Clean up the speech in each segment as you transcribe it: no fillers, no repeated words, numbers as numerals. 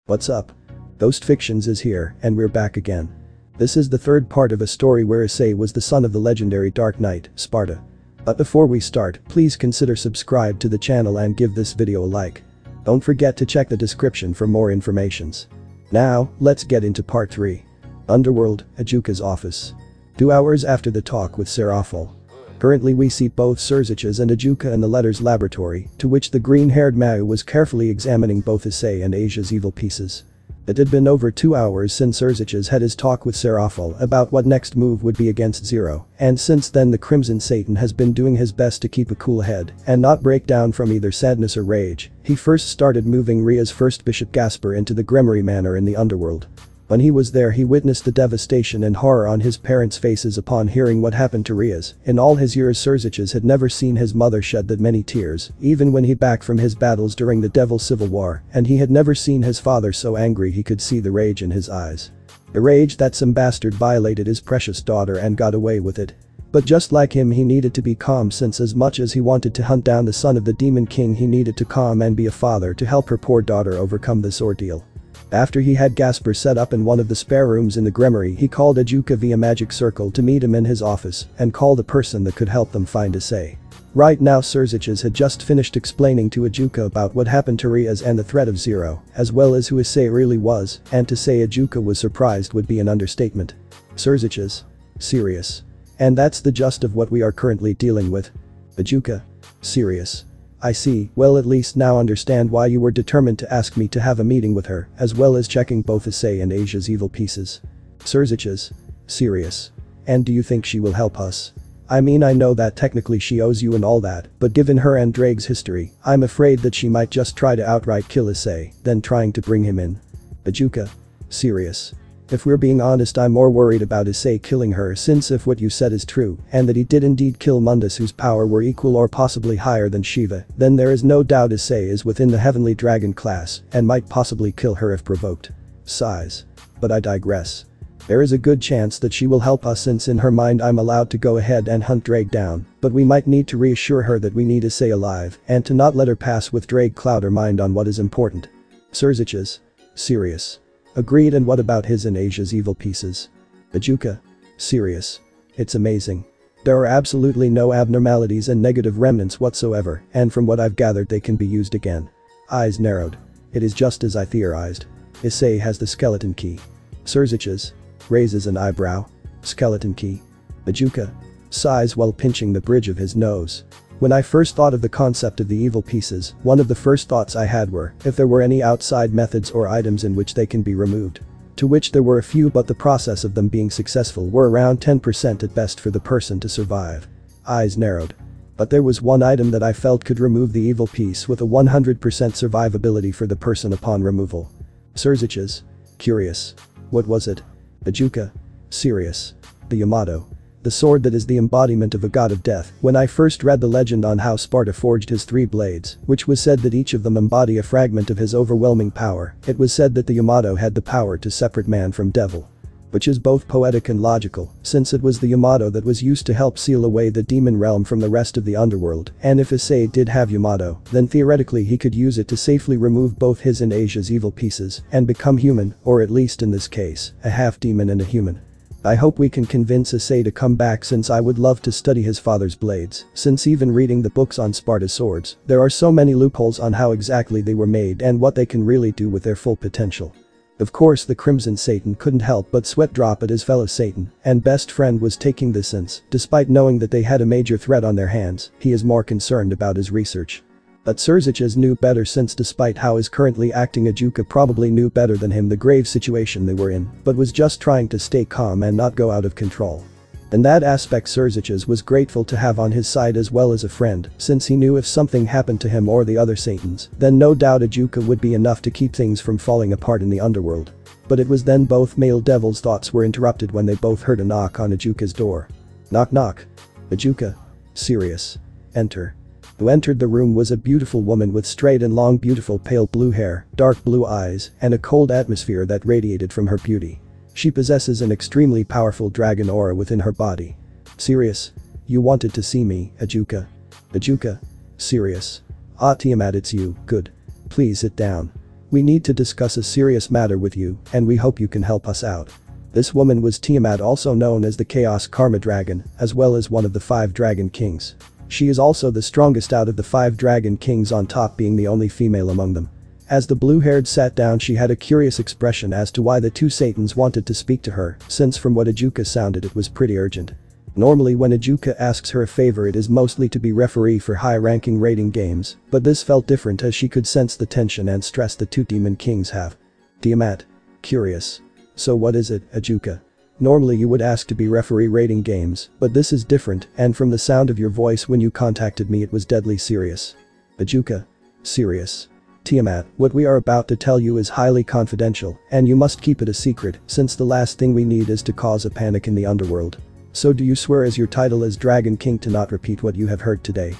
What's up? Ghost Fictions is here, and we're back again. This is the third part of a story where Issei was the son of the legendary Dark Knight, Sparta. But before we start, please consider subscribe to the channel and give this video a like. Don't forget to check the description for more informations. Now, let's get into part 3. Underworld, Ejuka's office. 2 hours after the talk with Seraphol. Currently we see both Surziches and Ejuka in the Letter's laboratory, to which the green-haired Mao was carefully examining both Issei and Asia's evil pieces. It had been over 2 hours since Surziches had his talk with Seraphol about what next move would be against Zero, and since then the Crimson Satan has been doing his best to keep a cool head and not break down from either sadness or rage. He first started moving Ria's first Bishop Gasper into the Gremory Manor in the underworld. When he was there he witnessed the devastation and horror on his parents' faces upon hearing what happened to Rias. In all his years Surziches had never seen his mother shed that many tears, even when he back from his battles during the Devil Civil War, and he had never seen his father so angry he could see the rage in his eyes. The rage that some bastard violated his precious daughter and got away with it. But just like him he needed to be calm, since as much as he wanted to hunt down the son of the Demon King he needed to calm and be a father to help her poor daughter overcome this ordeal. After he had Gasper set up in one of the spare rooms in the Gremory, he called Ejuka via magic circle to meet him in his office and call the person that could help them find Issei. Right now Surziches had just finished explaining to Ejuka about what happened to Rias and the threat of Zero, as well as who Issei really was, and to say Ejuka was surprised would be an understatement. Surziches? Serious. And that's the gist of what we are currently dealing with. Ejuka? Serious. I see, well at least now understand why you were determined to ask me to have a meeting with her, as well as checking both Issei and Asia's evil pieces. Surziches? Serious. And do you think she will help us? I mean, I know that technically she owes you and all that, but given her and Drake's history, I'm afraid that she might just try to outright kill Issei, then trying to bring him in. Ejuka? Serious. If we're being honest, I'm more worried about Issei killing her, since if what you said is true, and that he did indeed kill Mundus whose power were equal or possibly higher than Shiva, then there is no doubt Issei is within the Heavenly Dragon class and might possibly kill her if provoked. Sighs. But I digress. There is a good chance that she will help us, since in her mind I'm allowed to go ahead and hunt Drake down, but we might need to reassure her that we need Issei alive and to not let her pass with Drake cloud her mind on what is important. Surziches? Serious. Agreed. And what about his and Asia's evil pieces? Ejuka? Serious. It's amazing. There are absolutely no abnormalities and negative remnants whatsoever, and from what I've gathered they can be used again. Eyes narrowed. It is just as I theorized. Issei has the skeleton key. Surziches? Raises an eyebrow. Skeleton key? Ejuka? Sighs while pinching the bridge of his nose. When I first thought of the concept of the evil pieces, one of the first thoughts I had were if there were any outside methods or items in which they can be removed. To which there were a few, but the process of them being successful were around 10% at best for the person to survive. Eyes narrowed. But there was one item that I felt could remove the evil piece with a 100% survivability for the person upon removal. Surziches? Curious. What was it? Ejuka? Serious. The Yamato. The sword that is the embodiment of a god of death. When I first read the legend on how Sparta forged his 3 blades, which was said that each of them embody a fragment of his overwhelming power, it was said that the Yamato had the power to separate man from devil. Which is both poetic and logical, since it was the Yamato that was used to help seal away the demon realm from the rest of the underworld, and if Issei did have Yamato, then theoretically he could use it to safely remove both his and Asia's evil pieces and become human, or at least in this case, a half-demon and a human. I hope we can convince Issei to come back, since I would love to study his father's blades, since even reading the books on Sparta's swords, there are so many loopholes on how exactly they were made and what they can really do with their full potential. Of course the Crimson Satan couldn't help but sweat drop at his fellow Satan and best friend was taking this, since, despite knowing that they had a major threat on their hands, he is more concerned about his research. But Surziches knew better, since despite how is currently acting Ejuka probably knew better than him the grave situation they were in, but was just trying to stay calm and not go out of control. In that aspect Surziches was grateful to have on his side as well as a friend, since he knew if something happened to him or the other Satans, then no doubt Ejuka would be enough to keep things from falling apart in the underworld. But it was then both male devils' thoughts were interrupted when they both heard a knock on Ejuka's door. Knock knock. Ejuka? Serious. Enter. Who entered the room was a beautiful woman with straight and long beautiful pale blue hair, dark blue eyes, and a cold atmosphere that radiated from her beauty. She possesses an extremely powerful dragon aura within her body. Serious? You wanted to see me, Ejuka? Ejuka? Serious? Ah, Tiamat, it's you, good. Please sit down. We need to discuss a serious matter with you, and we hope you can help us out. This woman was Tiamat, also known as the Chaos Karma Dragon, as well as one of the 5 Dragon Kings. She is also the strongest out of the 5 Dragon Kings, on top being the only female among them. As the blue-haired sat down, she had a curious expression as to why the 2 Satans wanted to speak to her, since from what Ajuka sounded it was pretty urgent. Normally when Ajuka asks her a favor, it is mostly to be referee for high-ranking rating games, but this felt different as she could sense the tension and stress the 2 Demon Kings have. Tiamat. Curious. So what is it, Ajuka? Normally you would ask to be referee rating games, but this is different, and from the sound of your voice when you contacted me it was deadly serious. Ajuka. Serious. Tiamat, what we are about to tell you is highly confidential, and you must keep it a secret, since the last thing we need is to cause a panic in the underworld. So do you swear as your title as Dragon King to not repeat what you have heard today?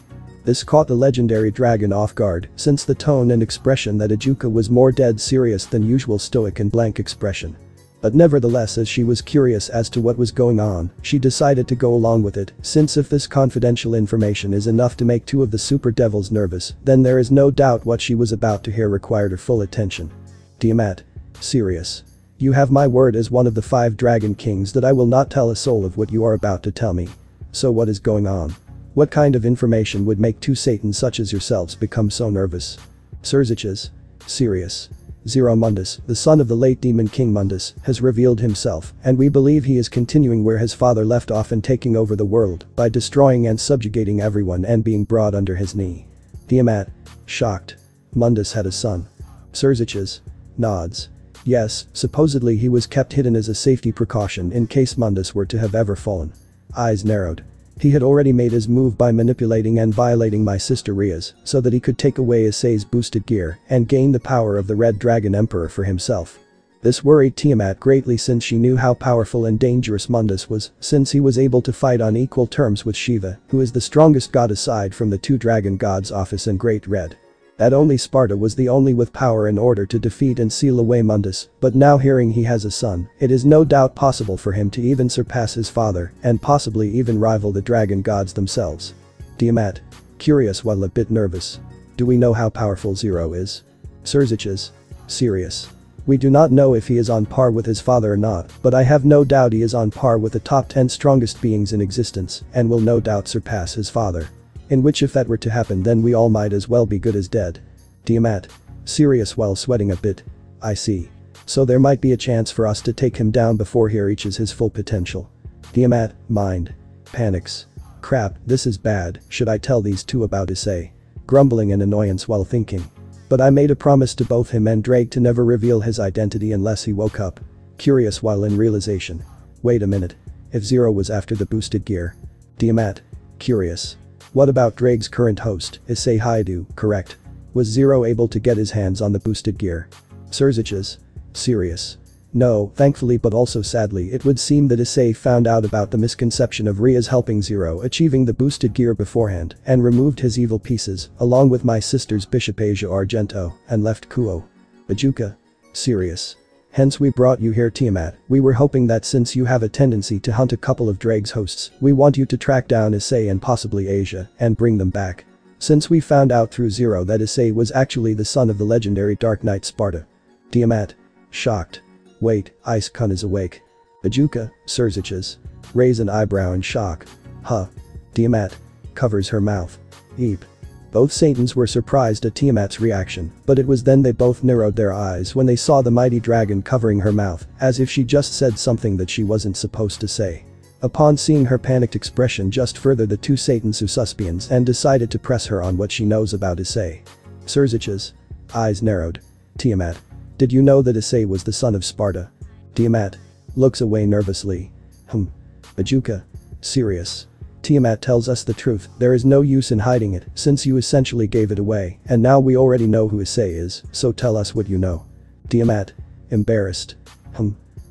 This caught the legendary dragon off guard, since the tone and expression that Ajuka was more dead serious than usual, stoic and blank expression. But nevertheless, as she was curious as to what was going on, she decided to go along with it, since if this confidential information is enough to make 2 of the super devils nervous, then there is no doubt what she was about to hear required her full attention. Tiamat. Serious. You have my word as one of the 5 Dragon Kings that I will not tell a soul of what you are about to tell me. So what is going on? What kind of information would make 2 Satans such as yourselves become so nervous? Surziches. Serious. Zero Mundus, the son of the late Demon King Mundus, has revealed himself, and we believe he is continuing where his father left off and taking over the world by destroying and subjugating everyone and being brought under his knee. Tiamat. Shocked. Mundus had a son. Surziches. Nods. Yes, supposedly he was kept hidden as a safety precaution in case Mundus were to have ever fallen. Eyes narrowed. He had already made his move by manipulating and violating my sister Ria's so that he could take away Issei's boosted gear and gain the power of the Red Dragon Emperor for himself. This worried Tiamat greatly since she knew how powerful and dangerous Mundus was, since he was able to fight on equal terms with Shiva, who is the strongest god aside from the 2 dragon gods Office and Great Red. That only Sparta was the only with power in order to defeat and seal away Mundus, but now hearing he has a son, it is no doubt possible for him to even surpass his father and possibly even rival the dragon gods themselves. Tiamat. Curious while a bit nervous. Do we know how powerful Zero is? Surziches. Serious. We do not know if he is on par with his father or not, but I have no doubt he is on par with the top 10 strongest beings in existence and will no doubt surpass his father. In which if that were to happen then we all might as well be good as dead. Tiamat. Serious while sweating a bit. I see. So there might be a chance for us to take him down before he reaches his full potential. Tiamat. Mind. Panics. Crap, this is bad, should I tell these 2 about Issei? Grumbling in annoyance while thinking. But I made a promise to both him and Drake to never reveal his identity unless he woke up. Curious while in realization. Wait a minute. If Zero was after the boosted gear. Tiamat. Curious. What about Drake's current host, Issei Haidu, correct? Was Zero able to get his hands on the boosted gear? Surziches. Serious. No, thankfully but also sadly it would seem that Issei found out about the misconception of Ria's helping Zero achieving the boosted gear beforehand and removed his evil pieces along with my sister's Bishop Asia Argento and left Kuo. Ajuka. Serious. Hence we brought you here Tiamat, we were hoping that since you have a tendency to hunt a couple of Drake's hosts, we want you to track down Issei and possibly Asia and bring them back. Since we found out through Zero that Issei was actually the son of the legendary Dark Knight Sparta. Tiamat. Shocked. Wait, Ice-kun is awake. Ajuka. Surziches. Raise an eyebrow in shock. Huh. Tiamat. Covers her mouth. Eep. Both Satans were surprised at Tiamat's reaction, but it was then they both narrowed their eyes when they saw the mighty dragon covering her mouth, as if she just said something that she wasn't supposed to say. Upon seeing her panicked expression just further the 2 Satans suspicions and decided to press her on what she knows about Issei. Surziches. Eyes narrowed. Tiamat. Did you know that Issei was the son of Sparta? Tiamat. Looks away nervously. Ajuka. Serious. Tiamat tells us the truth, there is no use in hiding it since you essentially gave it away and now we already know who Issei is, so tell us what you know. Tiamat. Embarrassed.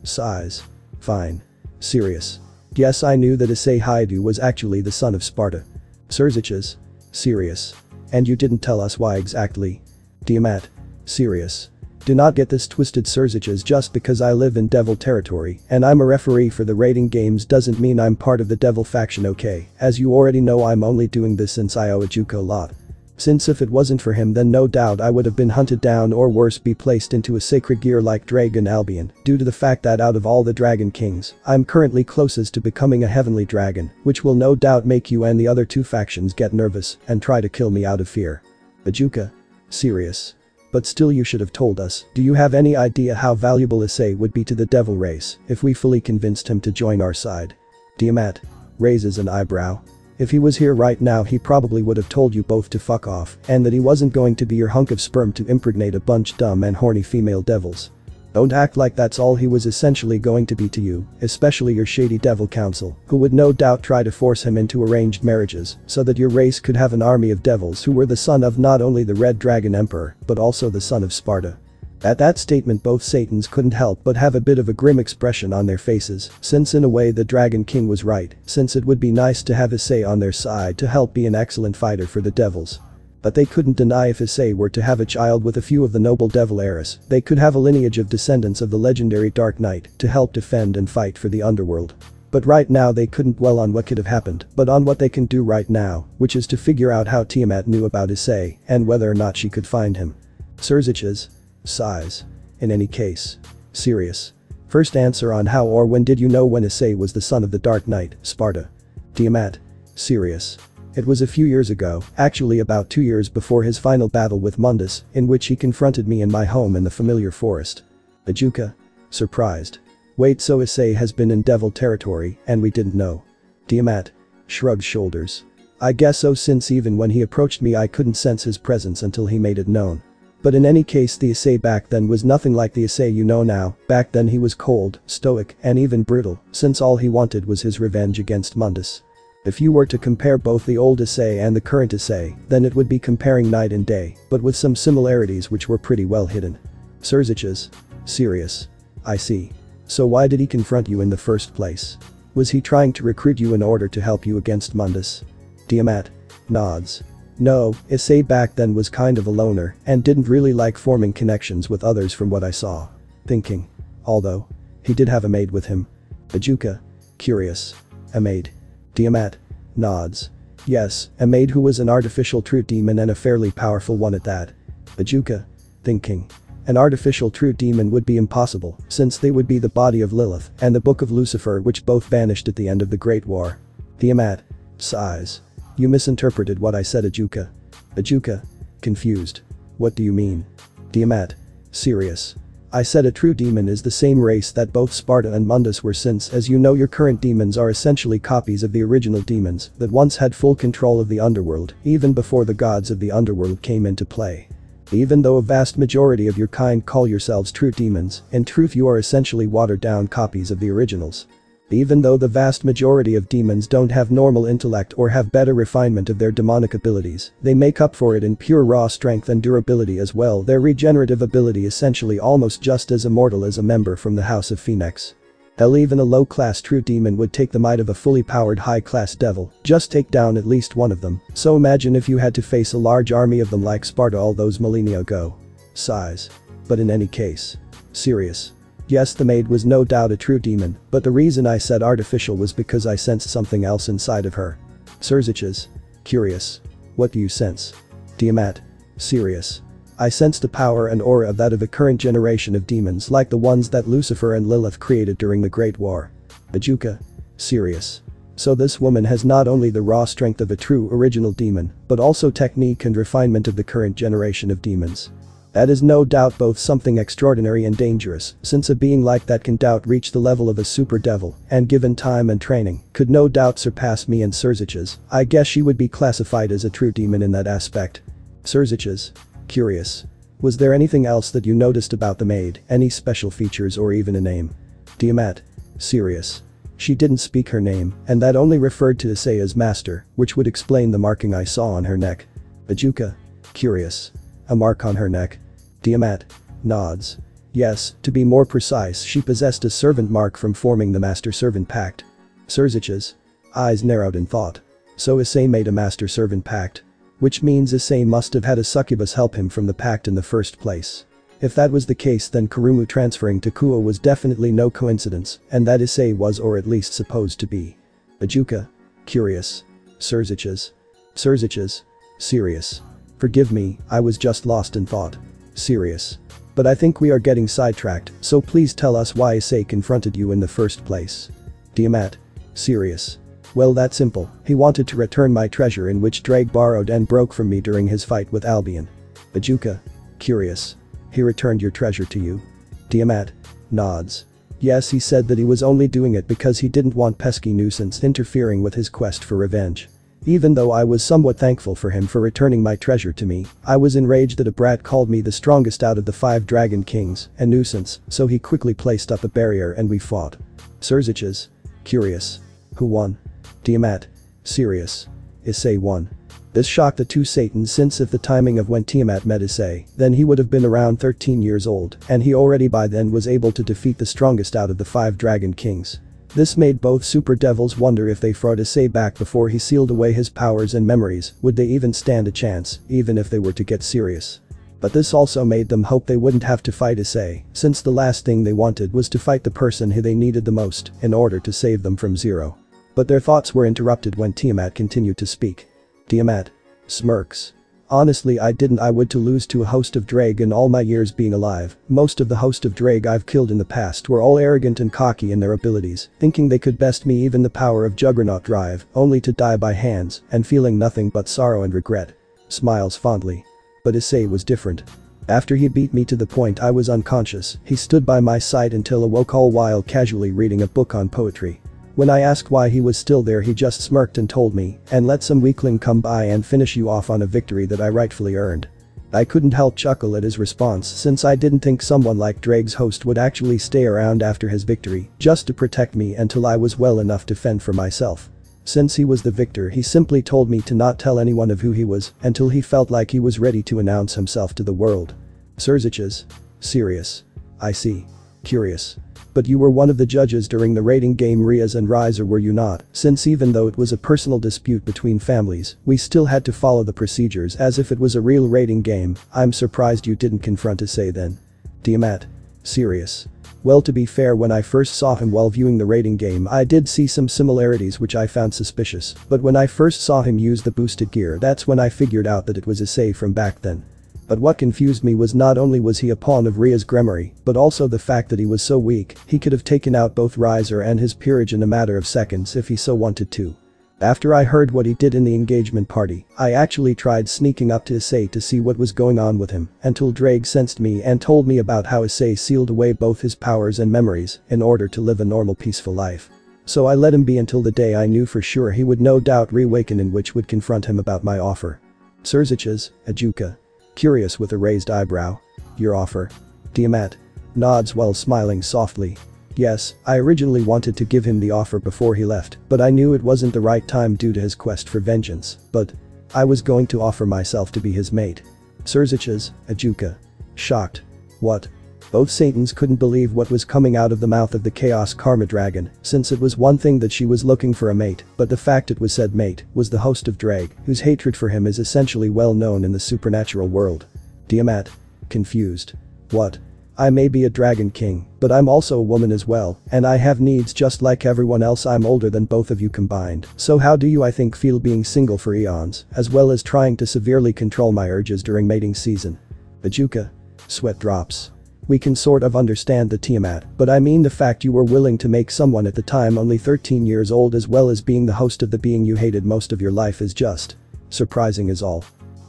Sighs. Fine. Serious. Yes, I knew that Issei Haidu was actually the son of Sparta. Surziches. Serious. And you didn't tell us why exactly? Tiamat. Serious. Do not get this twisted, Surziches, just because I live in devil territory and I'm a referee for the rating games doesn't mean I'm part of the devil faction, okay? As you already know I'm only doing this since I owe Ajuka a lot. Since if it wasn't for him then no doubt I would have been hunted down or worse be placed into a sacred gear like Dragon Albion due to the fact that out of all the dragon kings, I'm currently closest to becoming a heavenly dragon, which will no doubt make you and the other two factions get nervous and try to kill me out of fear. Bajuka. Serious. But still you should have told us, do you have any idea how valuable Issei would be to the devil race if we fully convinced him to join our side? Tiamat. Raises an eyebrow. If he was here right now he probably would have told you both to fuck off and that he wasn't going to be your hunk of sperm to impregnate a bunch dumb and horny female devils. Don't act like that's all he was essentially going to be to you, especially your shady devil council, who would no doubt try to force him into arranged marriages so that your race could have an army of devils who were the son of not only the Red Dragon Emperor but also the son of Sparta. At that statement both Satans couldn't help but have a bit of a grim expression on their faces, since in a way the Dragon King was right, since it would be nice to have Issei on their side to help be an excellent fighter for the devils. But they couldn't deny if Issei were to have a child with a few of the noble devil heirs, they could have a lineage of descendants of the legendary Dark Knight to help defend and fight for the underworld. But right now they couldn't dwell on what could have happened, but on what they can do right now, which is to figure out how Tiamat knew about Issei and whether or not she could find him. Surziches. Sighs. In any case. Serious. First answer on how or when did you know when Issei was the son of the Dark Knight, Sparta? Tiamat. Serious. It was a few years ago, actually about 2 years before his final battle with Mundus, in which he confronted me in my home in the familiar forest. Bajuka. Surprised. Wait, so Issei has been in devil territory and we didn't know? Tiamat. Shrugged shoulders. I guess so, since even when he approached me I couldn't sense his presence until he made it known. But in any case the Issei back then was nothing like the Issei you know now, back then he was cold, stoic, and even brutal, since all he wanted was his revenge against Mundus. If you were to compare both the old Issei and the current Issei, then it would be comparing night and day, but with some similarities which were pretty well hidden. Surziches. Serious. I see. So why did he confront you in the first place? Was he trying to recruit you in order to help you against Mundus? Tiamat. Nods. No, Issei back then was kind of a loner and didn't really like forming connections with others from what I saw. Thinking. Although. He did have a maid with him. Bajuka. Curious. A maid. Tiamat. Nods. Yes, a maid who was an artificial true demon and a fairly powerful one at that. Bajuka. Thinking. An artificial true demon would be impossible, since they would be the body of Lilith and the Book of Lucifer, which both vanished at the end of the Great War. Tiamat. Sighs. You misinterpreted what I said, Ajuka. Bajuka. Confused. What do you mean? Tiamat. Serious. I said a true demon is the same race that both Sparta and Mundus were, since as you know your current demons are essentially copies of the original demons that once had full control of the underworld even before the gods of the underworld came into play. Even though a vast majority of your kind call yourselves true demons, in truth you are essentially watered down copies of the originals. Even though the vast majority of demons don't have normal intellect or have better refinement of their demonic abilities, they make up for it in pure raw strength and durability as well, their regenerative ability essentially almost just as immortal as a member from the House of Phoenix. Hell, even a low-class true demon would take the might of a fully powered high-class devil, just take down at least one of them, so imagine if you had to face a large army of them like Sparta all those millennia ago. Sighs. But in any case. Serious. Yes, the maid was no doubt a true demon, but the reason I said artificial was because I sensed something else inside of her. Surziches. Curious. What do you sense? Tiamat. Serious. I sensed the power and aura of that of a current generation of demons like the ones that Lucifer and Lilith created during the Great War. Bajuka. Serious. So this woman has not only the raw strength of a true original demon, but also technique and refinement of the current generation of demons. That is no doubt both something extraordinary and dangerous, since a being like that can doubt reach the level of a super devil, and given time and training, could no doubt surpass me and Surziches. I guess she would be classified as a true demon in that aspect. Surziches. Curious. Was there anything else that you noticed about the maid, any special features or even a name? Tiamat. Serious. She didn't speak her name, and that only referred to Issei as master, which would explain the marking I saw on her neck. Bajuka. Curious. A mark on her neck? Tiamat. Nods. Yes, to be more precise, she possessed a servant mark from forming the Master-Servant Pact. Surziches. Eyes narrowed in thought. So Issei made a Master-Servant Pact. Which means Issei must have had a succubus help him from the pact in the first place. If that was the case, then Kurumu transferring to Kuo was definitely no coincidence, and that Issei was, or at least supposed to be. Bajuka. Curious. Surziches. Surziches. Serious. Forgive me, I was just lost in thought. Sirius. But I think we are getting sidetracked, so please tell us why Issei confronted you in the first place. Tiamat. Sirius. Well, that's simple, he wanted to return my treasure in which Drake borrowed and broke from me during his fight with Albion. Ajuka. Curious. He returned your treasure to you? Tiamat. Nods. Yes, he said that he was only doing it because he didn't want pesky nuisance interfering with his quest for revenge. Even though I was somewhat thankful for him for returning my treasure to me, I was enraged that a brat called me the strongest out of the 5 dragon kings, a nuisance, so he quickly placed up a barrier and we fought. Surziches. Curious. Who won? Tiamat. Sirius. Issei won. This shocked the two Satans since if the timing of when Tiamat met Issei, then he would have been around 13 years old, and he already by then was able to defeat the strongest out of the 5 dragon kings. This made both super devils wonder if they fought Issei back before he sealed away his powers and memories, would they even stand a chance, even if they were to get serious. But this also made them hope they wouldn't have to fight Issei, since the last thing they wanted was to fight the person who they needed the most in order to save them from Zero. But their thoughts were interrupted when Tiamat continued to speak. Tiamat. Smirks. Honestly, I would to lose to a host of Drake in all my years being alive. Most of the host of Drake I've killed in the past were all arrogant and cocky in their abilities, thinking they could best me even the power of Juggernaut Drive, only to die by hands, and feeling nothing but sorrow and regret. Smiles fondly. But Issei was different. After he beat me to the point I was unconscious, he stood by my side until awoke, all while casually reading a book on poetry. When I asked why he was still there, he just smirked and told me, and let some weakling come by and finish you off on a victory that I rightfully earned. I couldn't help chuckle at his response since I didn't think someone like Drake's host would actually stay around after his victory just to protect me until I was well enough to fend for myself. Since he was the victor, he simply told me to not tell anyone of who he was until he felt like he was ready to announce himself to the world. Surziches. Sirius. I see. Curious. But you were one of the judges during the rating game Riaz and Riser, were you not? Since even though it was a personal dispute between families, we still had to follow the procedures as if it was a real rating game. I'm surprised you didn't confront Issei then. Tiamat. Sirius. Well, to be fair, when I first saw him while viewing the rating game, I did see some similarities which I found suspicious, but when I first saw him use the boosted gear, that's when I figured out that it was Issei from back then. But what confused me was not only was he a pawn of Ria's Gremory, but also the fact that he was so weak, he could have taken out both Riser and his peerage in a matter of seconds if he so wanted to. After I heard what he did in the engagement party, I actually tried sneaking up to Issei to see what was going on with him, until Drake sensed me and told me about how Issei sealed away both his powers and memories in order to live a normal peaceful life. So I let him be until the day I knew for sure he would no doubt reawaken, in which would confront him about my offer. Surziches. Ajuka. Curious with a raised eyebrow. Your offer? Tiamat. Nods while smiling softly. Yes, I originally wanted to give him the offer before he left, but I knew it wasn't the right time due to his quest for vengeance, but I was going to offer myself to be his mate. Surziches. Ajuka. Shocked. What? Both Satans couldn't believe what was coming out of the mouth of the Chaos Karma Dragon, since it was one thing that she was looking for a mate, but the fact it was said mate was the host of Drake, whose hatred for him is essentially well known in the supernatural world. Tiamat. Confused. What? I may be a dragon king, but I'm also a woman as well, and I have needs just like everyone else. I'm older than both of you combined, so how do you I think feel being single for eons, as well as trying to severely control my urges during mating season? Ajuka. Sweat drops. We can sort of understand the Tiamat, but I mean the fact you were willing to make someone at the time only 13 years old as well as being the host of the being you hated most of your life is just surprising is all.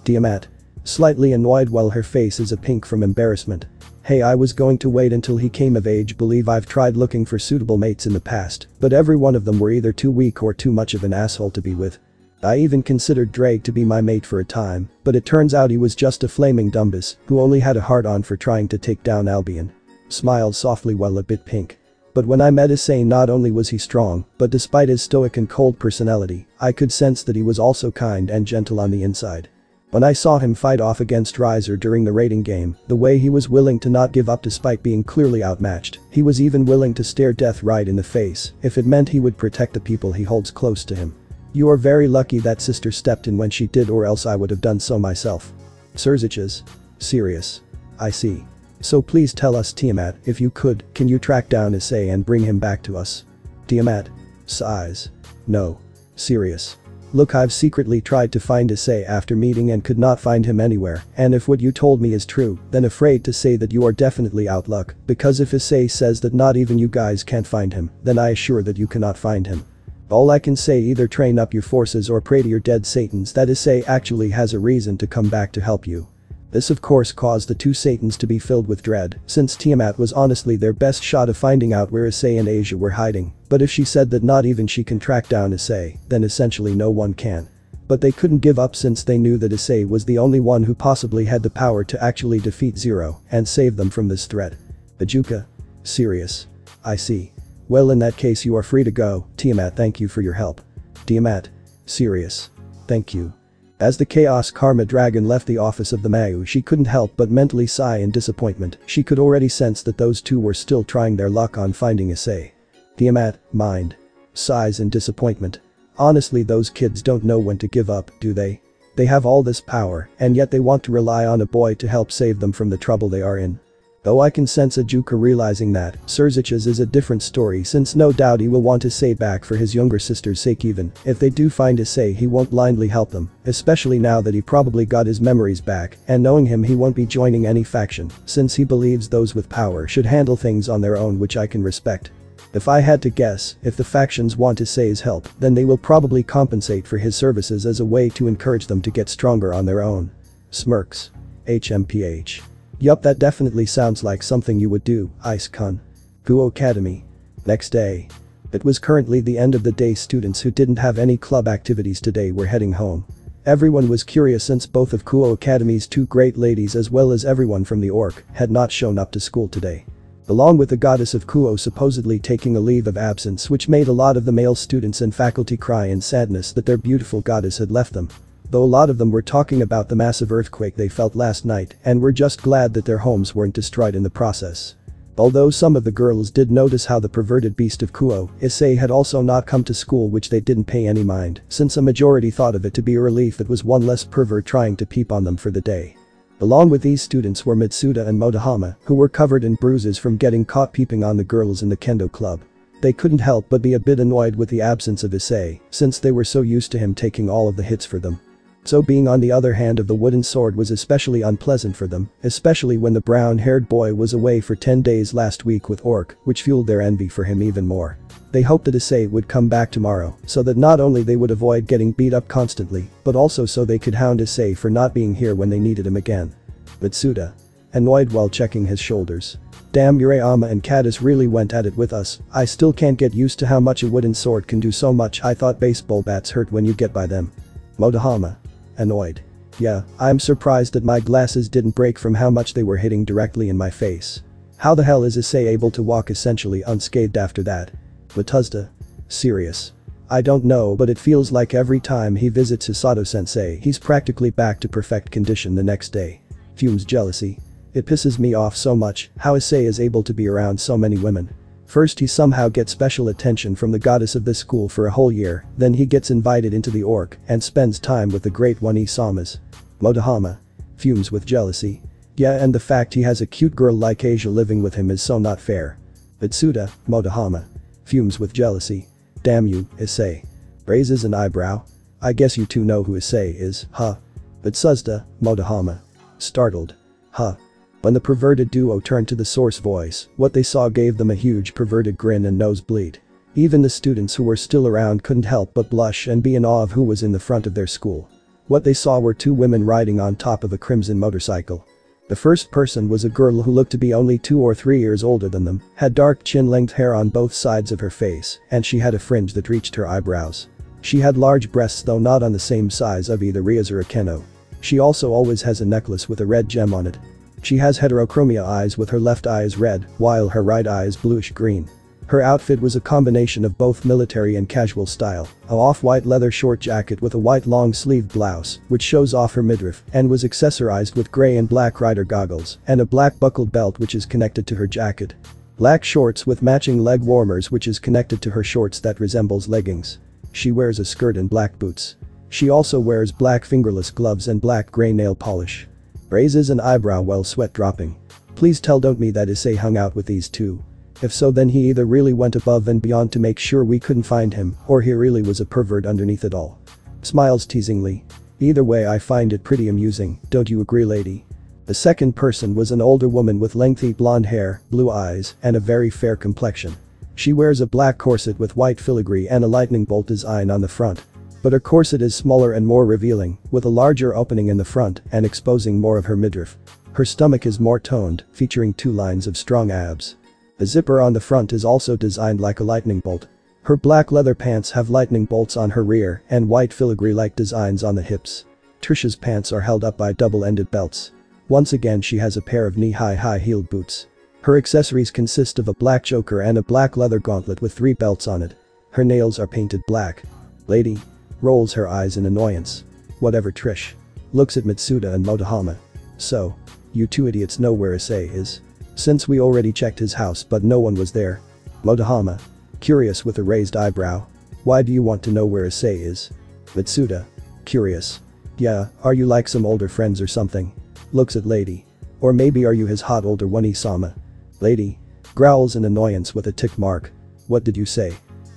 Tiamat. Slightly annoyed while her face is a pink from embarrassment. Hey, I was going to wait until he came of age. Believe I've tried looking for suitable mates in the past, but every one of them were either too weak or too much of an asshole to be with. I even considered Drake to be my mate for a time, but it turns out he was just a flaming dumbus who only had a hard-on for trying to take down Albion. Smiled softly while a bit pink. But when I met Issei, not only was he strong, but despite his stoic and cold personality, I could sense that he was also kind and gentle on the inside. When I saw him fight off against Riser during the rating game, the way he was willing to not give up despite being clearly outmatched, he was even willing to stare death right in the face if it meant he would protect the people he holds close to him. You are very lucky that sister stepped in when she did, or else I would have done so myself. Surziches. Sirius. I see. So please tell us, Tiamat, if you could, can you track down Issei and bring him back to us? Tiamat. Sighs. No. Sirius. Look, I've secretly tried to find Issei after meeting and could not find him anywhere, and if what you told me is true, then afraid to say that you are definitely out luck, because if Issei says that not even you guys can't find him, then I assure that you cannot find him. All I can say, either train up your forces or pray to your dead Satans that Issei actually has a reason to come back to help you. This of course caused the two Satans to be filled with dread, since Tiamat was honestly their best shot of finding out where Issei and Asia were hiding, but if she said that not even she can track down Issei, then essentially no one can. But they couldn't give up since they knew that Issei was the only one who possibly had the power to actually defeat Zero and save them from this threat. Ajuka? Serious. I see. Well, in that case you are free to go, Tiamat. Thank you for your help. Tiamat? Serious. Thank you. As the Chaos Karma Dragon left the office of the Mayu, she couldn't help but mentally sigh in disappointment. She could already sense that those two were still trying their luck on finding Issei. Tiamat, mind. Sighs in disappointment. Honestly, those kids don't know when to give up, do they? They have all this power, and yet they want to rely on a boy to help save them from the trouble they are in. Though I can sense Ajuka realizing that, Surzich's is a different story, since no doubt he will want Issei back for his younger sister's sake. Even if they do find Issei, he won't blindly help them, especially now that he probably got his memories back, and knowing him, he won't be joining any faction, since he believes those with power should handle things on their own, which I can respect. If I had to guess, if the factions want Issei's help, then they will probably compensate for his services as a way to encourage them to get stronger on their own. Smirks. HMPH. Yup, that definitely sounds like something you would do, Ice-kun. Kuo Academy. Next day. It was currently the end of the day. Students who didn't have any club activities today were heading home. Everyone was curious since both of Kuo Academy's two great ladies as well as everyone from the Orc had not shown up to school today. Along with the goddess of Kuo supposedly taking a leave of absence, which made a lot of the male students and faculty cry in sadness that their beautiful goddess had left them. Though a lot of them were talking about the massive earthquake they felt last night and were just glad that their homes weren't destroyed in the process. Although some of the girls did notice how the perverted beast of Kuo, Issei, had also not come to school, which they didn't pay any mind, since a majority thought of it to be a relief it was one less pervert trying to peep on them for the day. Along with these students were Mitsuda and Motohama, who were covered in bruises from getting caught peeping on the girls in the kendo club. They couldn't help but be a bit annoyed with the absence of Issei, since they were so used to him taking all of the hits for them. So being on the other hand of the wooden sword was especially unpleasant for them, especially when the brown-haired boy was away for 10 days last week with Orc, which fueled their envy for him even more. They hoped that Issei would come back tomorrow, so that not only they would avoid getting beat up constantly, but also so they could hound Issei for not being here when they needed him again. Mitsuda. Annoyed while checking his shoulders. Damn, Yurayama and Caddis really went at it with us. I still can't get used to how much a wooden sword can do so much. I thought baseball bats hurt when you get by them. Motohama. Annoyed. Yeah, I'm surprised that my glasses didn't break from how much they were hitting directly in my face. How the hell is Issei able to walk essentially unscathed after that? Matuzda. Serious. I don't know, but it feels like every time he visits Hisato-sensei, he's practically back to perfect condition the next day. Fumes jealousy. It pisses me off so much how Issei is able to be around so many women. First he somehow gets special attention from the goddess of this school for a whole year, then he gets invited into the Orc and spends time with the great one Isamas. Motohama. Fumes with jealousy. Yeah, and the fact he has a cute girl like Asia living with him is so not fair. Mitsuda. Motohama. Fumes with jealousy. Damn you, Issei. Raises an eyebrow. I guess you two know who Issei is, huh? Mitsuda. Motohama. Startled. Huh. When the perverted duo turned to the source voice, what they saw gave them a huge perverted grin and nosebleed. Even the students who were still around couldn't help but blush and be in awe of who was in the front of their school. What they saw were two women riding on top of a crimson motorcycle. The first person was a girl who looked to be only 2 or 3 years older than them, had dark chin-length hair on both sides of her face, and she had a fringe that reached her eyebrows. She had large breasts, though not on the same size of either Ria's or Akeno. She also always has a necklace with a red gem on it. She has heterochromia eyes with her left eye is red, while her right eye is bluish-green. Her outfit was a combination of both military and casual style, a off-white leather short jacket with a white long-sleeved blouse, which shows off her midriff, and was accessorized with gray and black rider goggles, and a black buckled belt which is connected to her jacket. Black shorts with matching leg warmers which is connected to her shorts that resembles leggings. She wears a skirt and black boots. She also wears black fingerless gloves and black gray nail polish. Raises an eyebrow while sweat dropping. Please tell don't me that Issei hung out with these two. If so, then he either really went above and beyond to make sure we couldn't find him, or he really was a pervert underneath it all. Smiles teasingly. Either way, I find it pretty amusing, don't you agree, lady? The second person was an older woman with lengthy blonde hair, blue eyes, and a very fair complexion. She wears a black corset with white filigree and a lightning bolt design on the front. But her corset is smaller and more revealing, with a larger opening in the front and exposing more of her midriff. Her stomach is more toned, featuring 2 lines of strong abs. The zipper on the front is also designed like a lightning bolt. Her black leather pants have lightning bolts on her rear and white filigree-like designs on the hips. Trisha's pants are held up by double-ended belts. Once again, she has a pair of knee-high high-heeled boots. Her accessories consist of a black choker and a black leather gauntlet with 3 belts on it. Her nails are painted black. Lady rolls her eyes in annoyance. Whatever. Trish looks at Mitsuda and Motohama. So, you 2 idiots know where Issei is? Since we already checked his house but no one was there. Motohama curious with a raised eyebrow. Why do you want to know where Issei is? Mitsuda curious. Yeah, are you like some older friends or something? Looks at lady. Or maybe are you his hot older one-sama? Lady growls in annoyance with a tick mark. What did you say?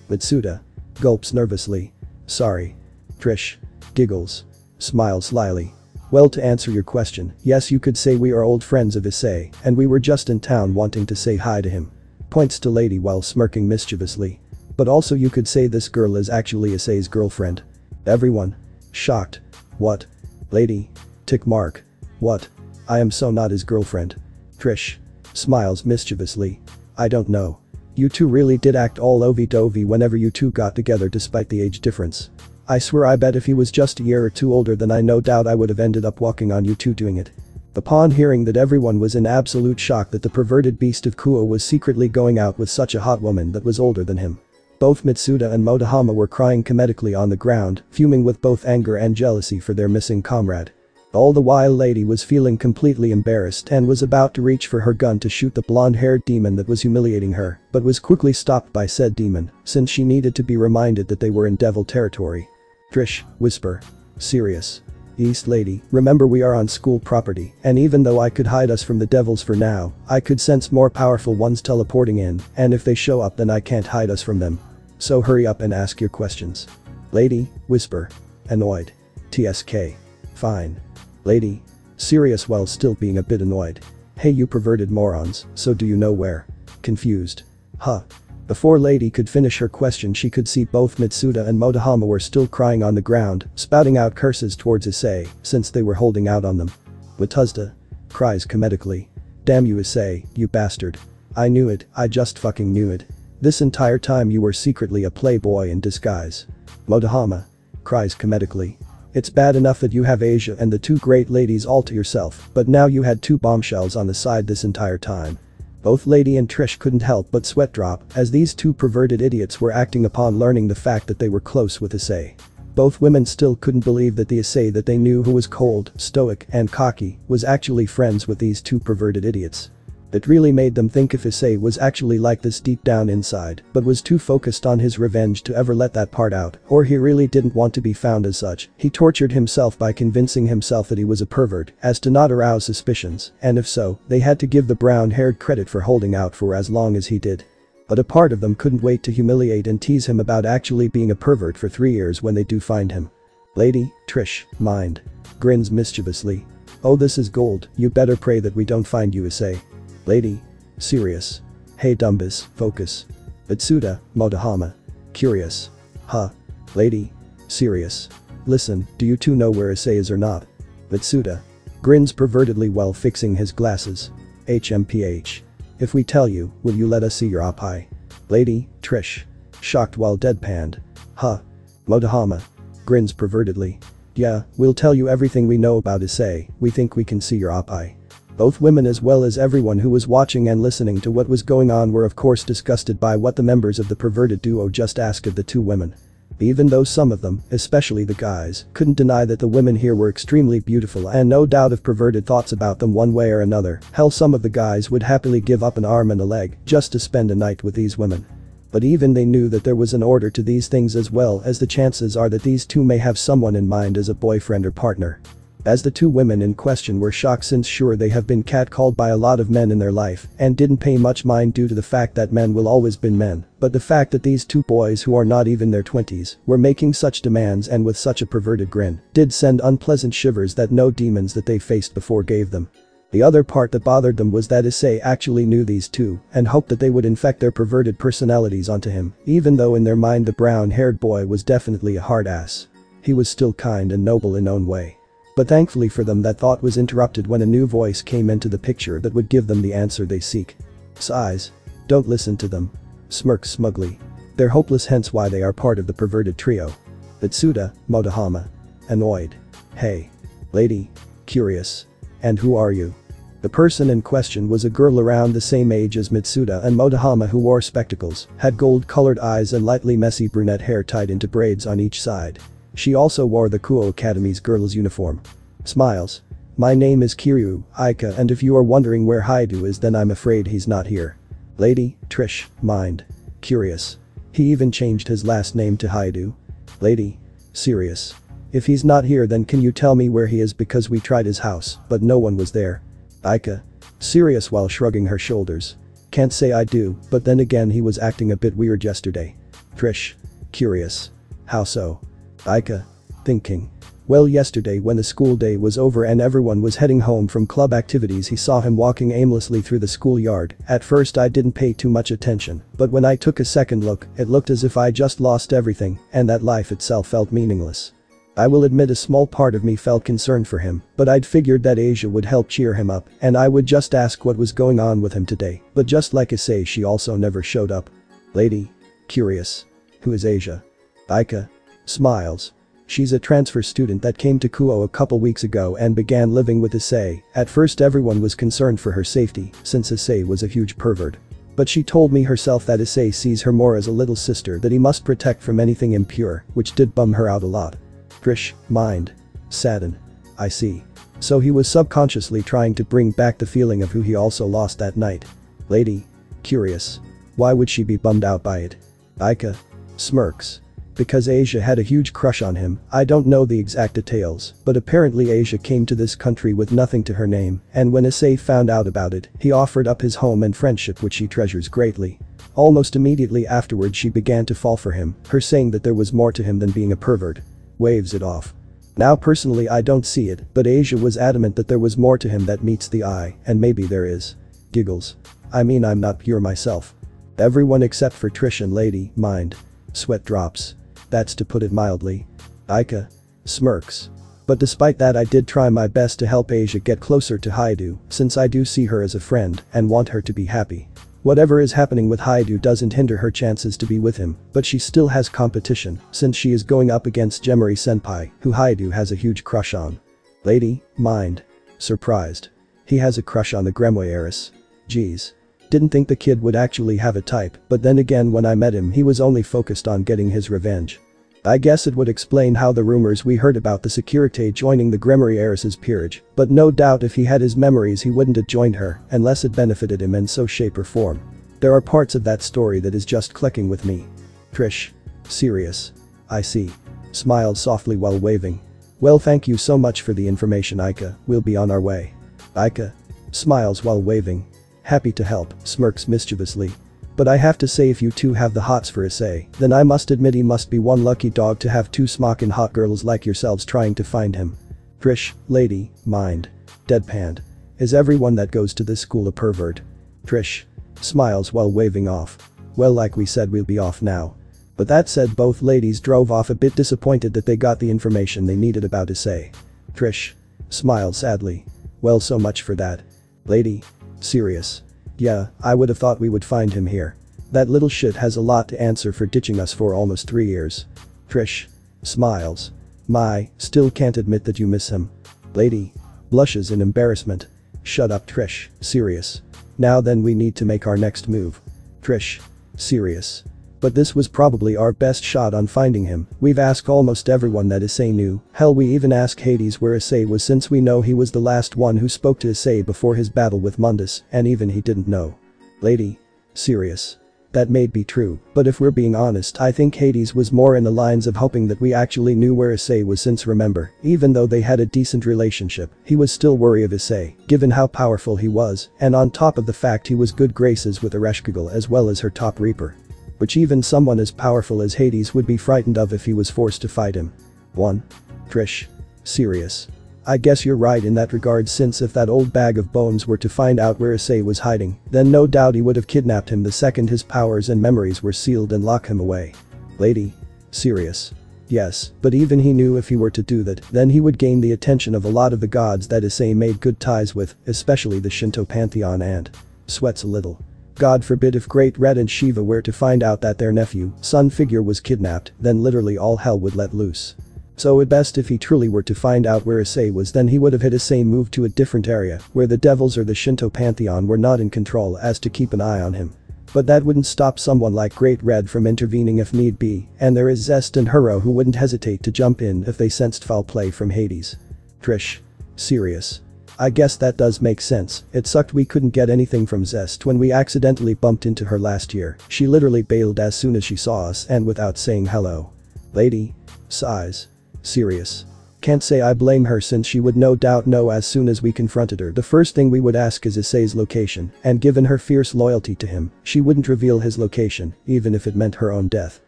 Mitsuda gulps nervously. Sorry. Trish giggles. Smiles slyly. Well, to answer your question, yes, you could say we are old friends of Issei and we were just in town wanting to say hi to him. Points to lady while smirking mischievously. But also you could say this girl is actually Issei's girlfriend. Everyone shocked. What? Lady tick mark. What? I am so not his girlfriend. Trish smiles mischievously. I don't know. You 2 really did act all lovey-dovey whenever you 2 got together despite the age difference. I swear, I bet if he was just a year or 2 older than I, no doubt I would have ended up walking on you 2 doing it. Upon hearing that, everyone was in absolute shock that the perverted beast of Kuo was secretly going out with such a hot woman that was older than him. Both Mitsuda and Motohama were crying comedically on the ground, fuming with both anger and jealousy for their missing comrade. All the while lady was feeling completely embarrassed and was about to reach for her gun to shoot the blonde-haired demon that was humiliating her, but was quickly stopped by said demon, since she needed to be reminded that they were in devil territory. Trish whisper. Serious. East lady, remember we are on school property, and even though I could hide us from the devils for now, I could sense more powerful ones teleporting in, and if they show up then I can't hide us from them. So hurry up and ask your questions. Lady whisper. Annoyed. TSK. Fine. Lady serious while still being a bit annoyed. Hey you perverted morons, so do you know where? Confused. Huh. Before lady could finish her question, she could see both Mitsuda and Motohama were still crying on the ground, spouting out curses towards Issei, since they were holding out on them. Matuzda cries comedically. Damn you Issei, you bastard. I knew it, I just fucking knew it. This entire time you were secretly a playboy in disguise. Motohama cries comedically. It's bad enough that you have Asia and the 2 great ladies all to yourself, but now you had 2 bombshells on the side this entire time. Both lady and Trish couldn't help but sweat drop as these 2 perverted idiots were acting upon learning the fact that they were close with Issei. Both women still couldn't believe that the Issei that they knew, who was cold, stoic, and cocky, was actually friends with these 2 perverted idiots. It really made them think if Issei was actually like this deep down inside, but was too focused on his revenge to ever let that part out, or he really didn't want to be found as such. He tortured himself by convincing himself that he was a pervert, as to not arouse suspicions, and if so, they had to give the brown-haired credit for holding out for as long as he did. But a part of them couldn't wait to humiliate and tease him about actually being a pervert for 3 years when they do find him. Lady Trish mind grins mischievously. Oh, this is gold, you better pray that we don't find you Issei. Lady serious. Hey Dumbus, focus. Mitsuda Motohama curious. Huh. Lady serious. Listen, do you 2 know where Issei is or not? Mitsuda grins pervertedly while fixing his glasses. HMPH. If we tell you, will you let us see your oppai? Lady Trish shocked while deadpanned. Huh. Motohama grins pervertedly. Yeah, we'll tell you everything we know about Issei, we think we can see your oppai. Both women as well as everyone who was watching and listening to what was going on were of course disgusted by what the members of the perverted duo just asked of the 2 women. Even though some of them, especially the guys, couldn't deny that the women here were extremely beautiful and no doubt of perverted thoughts about them one way or another, hell, some of the guys would happily give up an arm and a leg just to spend a night with these women. But even they knew that there was an order to these things, as well as the chances are that these 2 may have someone in mind as a boyfriend or partner. As the two women in question were shocked since sure they have been catcalled by a lot of men in their life and didn't pay much mind due to the fact that men will always been men, but the fact that these two boys who are not even their 20s were making such demands and with such a perverted grin did send unpleasant shivers that no demons that they faced before gave them. The other part that bothered them was that Issei actually knew these two and hoped that they would infect their perverted personalities onto him, even though in their mind the brown-haired boy was definitely a hard ass. He was still kind and noble in own way. But thankfully for them that thought was interrupted when a new voice came into the picture that would give them the answer they seek. Sighs. Don't listen to them. Smirks smugly. They're hopeless, hence why they are part of the perverted trio. Mitsuda, Motohama. Annoyed. Hey. Lady. Curious. And who are you? The person in question was a girl around the same age as Mitsuda and Motohama who wore spectacles, had gold-colored eyes and lightly messy brunette hair tied into braids on each side. She also wore the Kuo Academy's girls' uniform. Smiles. My name is Kiryu, Aika, and if you are wondering where Haidu is then I'm afraid he's not here. Lady, Trish, mind. Curious. He even changed his last name to Haidu. Lady. Serious. If he's not here then can you tell me where he is because we tried his house, but no one was there. Aika. Serious while shrugging her shoulders. Can't say I do, but then again he was acting a bit weird yesterday. Trish. Curious. How so? Aika. Thinking. Well, yesterday when the school day was over and everyone was heading home from club activities he saw him walking aimlessly through the schoolyard. At first I didn't pay too much attention, but when I took a second look, it looked as if I just lost everything and that life itself felt meaningless. I will admit a small part of me felt concerned for him, but I'd figured that Asia would help cheer him up and I would just ask what was going on with him today, but just like Issei she also never showed up. Lady. Curious. Who is Asia? Aika. Smiles. She's a transfer student that came to Kuo a couple weeks ago and began living with Issei. At first everyone was concerned for her safety since Issei was a huge pervert. But she told me herself that Issei sees her more as a little sister that he must protect from anything impure, which did bum her out a lot. Trish, mind. Sadden. I see. So he was subconsciously trying to bring back the feeling of who he also lost that night. Lady. Curious. Why would she be bummed out by it? Aika. Smirks. Because Asia had a huge crush on him. I don't know the exact details, but apparently Asia came to this country with nothing to her name, and when Issei found out about it, he offered up his home and friendship which she treasures greatly. Almost immediately afterwards she began to fall for him, her saying that there was more to him than being a pervert. Waves it off. Now personally I don't see it, but Asia was adamant that there was more to him that meets the eye, and maybe there is. Giggles. I mean I'm not pure myself. Everyone except for Trish and Lady, mind. Sweat drops. That's to put it mildly. Aika. Smirks. But despite that I did try my best to help Asia get closer to Haidu, since I do see her as a friend and want her to be happy. Whatever is happening with Haidu doesn't hinder her chances to be with him, but she still has competition since she is going up against Gemori Senpai, who Haidu has a huge crush on. Lady, mind. Surprised. He has a crush on the Gremoi heiress. Geez. Didn't think the kid would actually have a type, but then again when I met him he was only focused on getting his revenge. I guess it would explain how the rumors we heard about the Securite joining the Gremori heiress's peerage, but no doubt if he had his memories he wouldn't have joined her unless it benefited him in so shape or form. There are parts of that story that is just clicking with me. Trish. Serious. I see. Smiled softly while waving. Well, thank you so much for the information, Aika, we'll be on our way. Aika. Smiles while waving. Happy to help, smirks mischievously. But I have to say if you two have the hots for Issei, then I must admit he must be one lucky dog to have two smockin' hot girls like yourselves trying to find him. Trish, Lady, mind. Deadpanned. Is everyone that goes to this school a pervert? Trish. Smiles while waving off. Well, like we said, we'll be off now. But that said, both ladies drove off a bit disappointed that they got the information they needed about Issei. Trish. Smiles sadly. Well, so much for that. Lady. Serious. Yeah, I would have thought we would find him here. That little shit has a lot to answer for ditching us for almost 3 years. Trish. Smiles. My, still can't admit that you miss him. Lady. Blushes in embarrassment. Shut up, Trish. Serious. Now then we need to make our next move. Trish. Serious. But this was probably our best shot on finding him. We've asked almost everyone that Issei knew. Hell, we even asked Hades where Issei was since we know he was the last one who spoke to Issei before his battle with Mundus, and even he didn't know. Lady. Serious. That may be true, but if we're being honest, I think Hades was more in the lines of hoping that we actually knew where Issei was, since remember, even though they had a decent relationship, he was still wary of Issei, given how powerful he was, and on top of the fact he was good graces with Ereshkigal as well as her top reaper. Which even someone as powerful as Hades would be frightened of if he was forced to fight him. 1. Trish. Serious. I guess you're right in that regard, since if that old bag of bones were to find out where Issei was hiding, then no doubt he would have kidnapped him the second his powers and memories were sealed and lock him away. Lady. Serious. Yes, but even he knew if he were to do that, then he would gain the attention of a lot of the gods that Issei made good ties with, especially the Shinto pantheon, and sweats a little. God forbid if Great Red and Shiva were to find out that their nephew, son figure was kidnapped, then literally all hell would let loose. So at best if he truly were to find out where Issei was, then he would have had Issei move to a different area where the devils or the Shinto pantheon were not in control as to keep an eye on him. But that wouldn't stop someone like Great Red from intervening if need be, and there is Zest and Hero who wouldn't hesitate to jump in if they sensed foul play from Hades. Trish. Serious. I guess that does make sense. It sucked we couldn't get anything from Zest when we accidentally bumped into her last year. She literally bailed as soon as she saw us and without saying hello. Lady. Sighs. Serious. Can't say I blame her, since she would no doubt know as soon as we confronted her the first thing we would ask is Issei's location, and given her fierce loyalty to him, she wouldn't reveal his location, even if it meant her own death.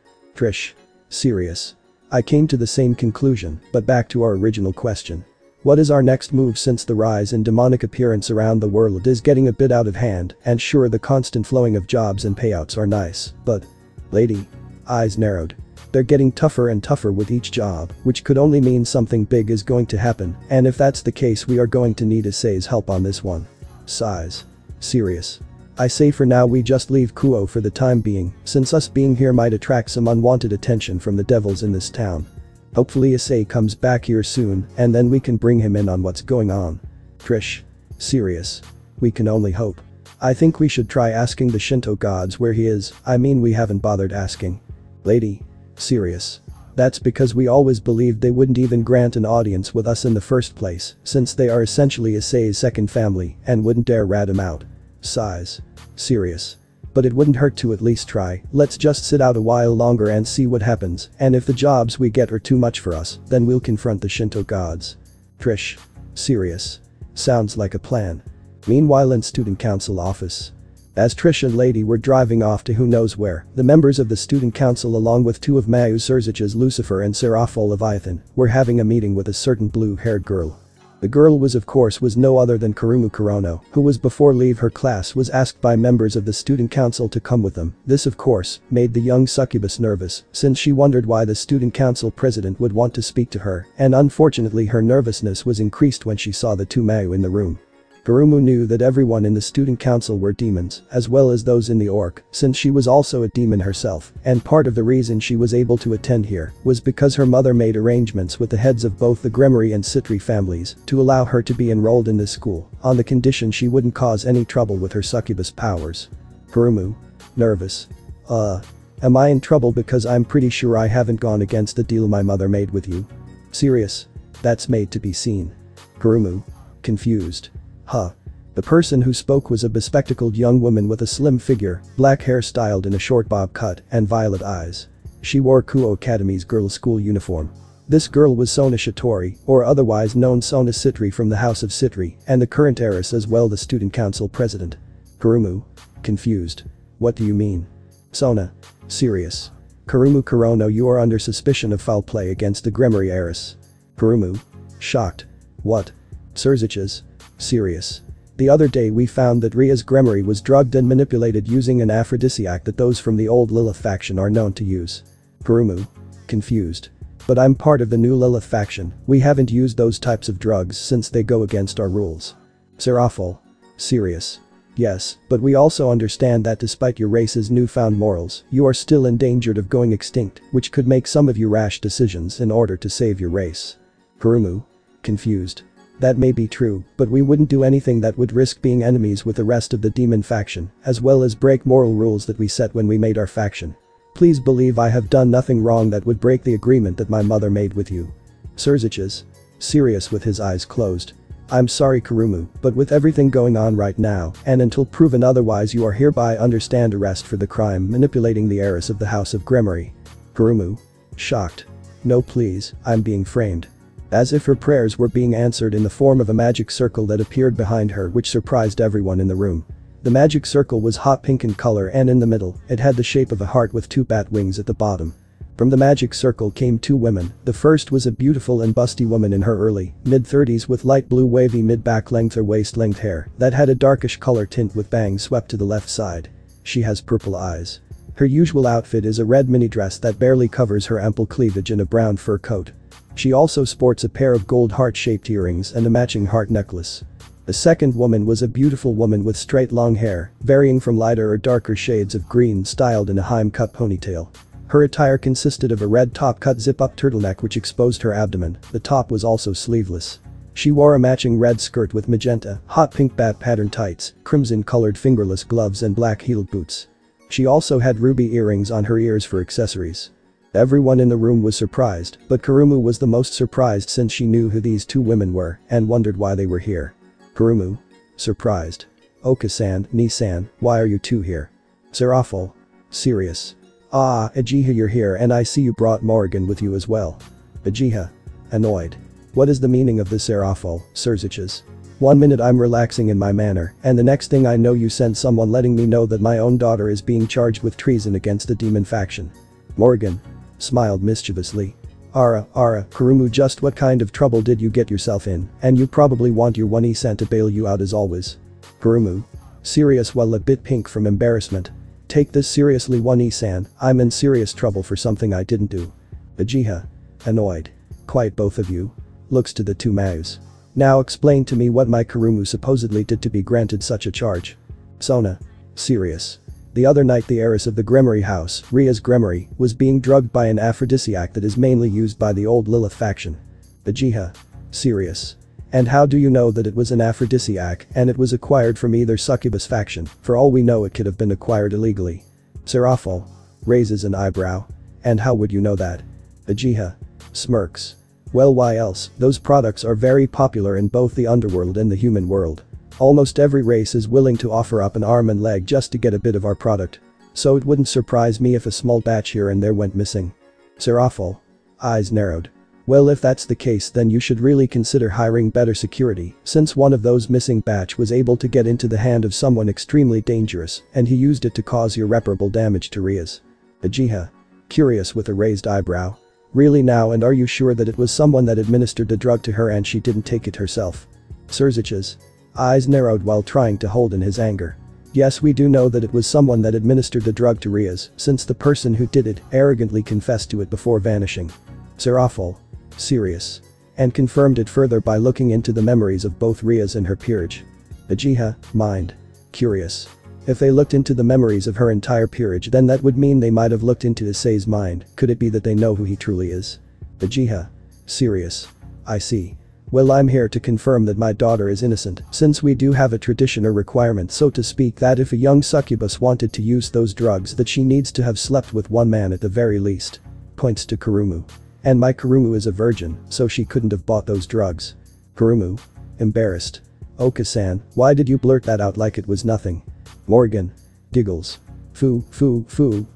Trish. Serious. I came to the same conclusion, but back to our original question. What is our next move, since the rise in demonic appearance around the world is getting a bit out of hand, and sure, the constant flowing of jobs and payouts are nice, but… Lady. Eyes narrowed. They're getting tougher and tougher with each job, which could only mean something big is going to happen, and if that's the case we are going to need Issei's help on this one. Sighs. Serious. I say for now we just leave Kuo for the time being, since us being here might attract some unwanted attention from the devils in this town. Hopefully Issei comes back here soon, and then we can bring him in on what's going on. Trish. Serious. We can only hope. I think we should try asking the Shinto gods where he is. I mean, we haven't bothered asking. Lady. Serious. That's because we always believed they wouldn't even grant an audience with us in the first place, since they are essentially Issei's second family and wouldn't dare rat him out. Sighs. Serious. But it wouldn't hurt to at least try. Let's just sit out a while longer and see what happens, and if the jobs we get are too much for us, then we'll confront the Shinto gods. Trish. Serious. Sounds like a plan. Meanwhile in student council office. As Trish and Lady were driving off to who knows where, the members of the student council along with two of Mayu Surzich's Lucifer and Seraphol Leviathan were having a meeting with a certain blue-haired girl. The girl was no other than Kurumu Kurono, who was before leave her class was asked by members of the student council to come with them. This of course made the young succubus nervous, since she wondered why the student council president would want to speak to her, and unfortunately her nervousness was increased when she saw the two Mayu in the room. Kurumu knew that everyone in the student council were demons, as well as those in the orc, since she was also a demon herself, and part of the reason she was able to attend here was because her mother made arrangements with the heads of both the Gremory and Citri families to allow her to be enrolled in this school, on the condition she wouldn't cause any trouble with her succubus powers. Kurumu. Nervous. Am I in trouble because I'm pretty sure I haven't gone against the deal my mother made with you? Serious. That's made to be seen. Kurumu. Confused. Huh. The person who spoke was a bespectacled young woman with a slim figure, black hair styled in a short bob cut, and violet eyes. She wore Kuo Academy's girls' school uniform. This girl was Sona Shitori, or otherwise known Sona Citri from the House of Citri, and the current heiress as well the student council president. Kurumu. Confused. What do you mean? Sona. Serious. Kurumu Kurono, you are under suspicion of foul play against the Gremory heiress. Kurumu. Shocked. What? Surzich's. Serious. The other day we found that Ria's Gremory was drugged and manipulated using an aphrodisiac that those from the old Lilith faction are known to use. Kurumu. Confused. But I'm part of the new Lilith faction, we haven't used those types of drugs since they go against our rules. Seraphol. Serious. Yes, but we also understand that despite your race's newfound morals, you are still endangered of going extinct, which could make some of you rash decisions in order to save your race. Kurumu. Confused. That may be true, but we wouldn't do anything that would risk being enemies with the rest of the demon faction, as well as break moral rules that we set when we made our faction. Please believe I have done nothing wrong that would break the agreement that my mother made with you. Surzich's. Serious with his eyes closed. I'm sorry Kurumu, but with everything going on right now, and until proven otherwise you are hereby understand arrest for the crime manipulating the heiress of the House of Gremory. Kurumu. Shocked. No please, I'm being framed. As if her prayers were being answered in the form of a magic circle that appeared behind her which surprised everyone in the room. The magic circle was hot pink in color and in the middle, it had the shape of a heart with two bat wings at the bottom. From the magic circle came two women, the first was a beautiful and busty woman in her early, mid-30s with light blue wavy mid-back length or waist-length hair that had a darkish color tint with bangs swept to the left side. She has purple eyes. Her usual outfit is a red mini dress that barely covers her ample cleavage and a brown fur coat. She also sports a pair of gold heart-shaped earrings and a matching heart necklace. The second woman was a beautiful woman with straight long hair, varying from lighter or darker shades of green styled in a Haim-cut ponytail. Her attire consisted of a red top-cut zip-up turtleneck which exposed her abdomen, the top was also sleeveless. She wore a matching red skirt with magenta, hot pink bat pattern tights, crimson-colored fingerless gloves and black-heeled boots. She also had ruby earrings on her ears for accessories. Everyone in the room was surprised, but Kurumu was the most surprised since she knew who these two women were and wondered why they were here. Kurumu. Surprised. Oka-san, Ni-san, why are you two here? Serafal. Serious. Ah, Uchiha you're here and I see you brought Morrigan with you as well. Uchiha. Annoyed. What is the meaning of this Serafal, Surziches? 1 minute I'm relaxing in my manner and the next thing I know you sent someone letting me know that my own daughter is being charged with treason against the demon faction. Morrigan. Smiled mischievously. Ara, Kurumu just what kind of trouble did you get yourself in, and you probably want your one-san to bail you out as always. Kurumu. Serious well a bit pink from embarrassment. Take this seriously one-san, I'm in serious trouble for something I didn't do. Uchiha. Annoyed. Quite both of you. Looks to the two Maus. Now explain to me what my Kurumu supposedly did to be granted such a charge. Sona. Serious. The other night the heiress of the Gremory house, Ria's Gremory, was being drugged by an aphrodisiac that is mainly used by the old Lilith faction. Uchiha. Serious. And how do you know that it was an aphrodisiac and it was acquired from either succubus faction? For all we know it could have been acquired illegally. Serafal. Raises an eyebrow. And how would you know that? Uchiha. Smirks. Well why else, those products are very popular in both the underworld and the human world. Almost every race is willing to offer up an arm and leg just to get a bit of our product. So it wouldn't surprise me if a small batch here and there went missing. Serafal. Eyes narrowed. Well if that's the case then you should really consider hiring better security since one of those missing batch was able to get into the hand of someone extremely dangerous and he used it to cause irreparable damage to Rias. Uchiha. Curious with a raised eyebrow. Really now and are you sure that it was someone that administered the drug to her and she didn't take it herself? Surziches. Eyes narrowed while trying to hold in his anger. Yes we do know that it was someone that administered the drug to Rias since the person who did it arrogantly confessed to it before vanishing. Serafal. Serious. And confirmed it further by looking into the memories of both Rias and her peerage. Uchiha. Mind. Curious. If they looked into the memories of her entire peerage then that would mean they might have looked into Issei's mind, could it be that they know who he truly is? Uchiha. Serious. I see. Well I'm here to confirm that my daughter is innocent since we do have a tradition or requirement so to speak that if a young succubus wanted to use those drugs that she needs to have slept with one man at the very least. Points to Kurumu. And my Kurumu is a virgin so she couldn't have bought those drugs. Kurumu. Embarrassed. Oka-san, why did you blurt that out like it was nothing? Morrigan. Giggles. Foo,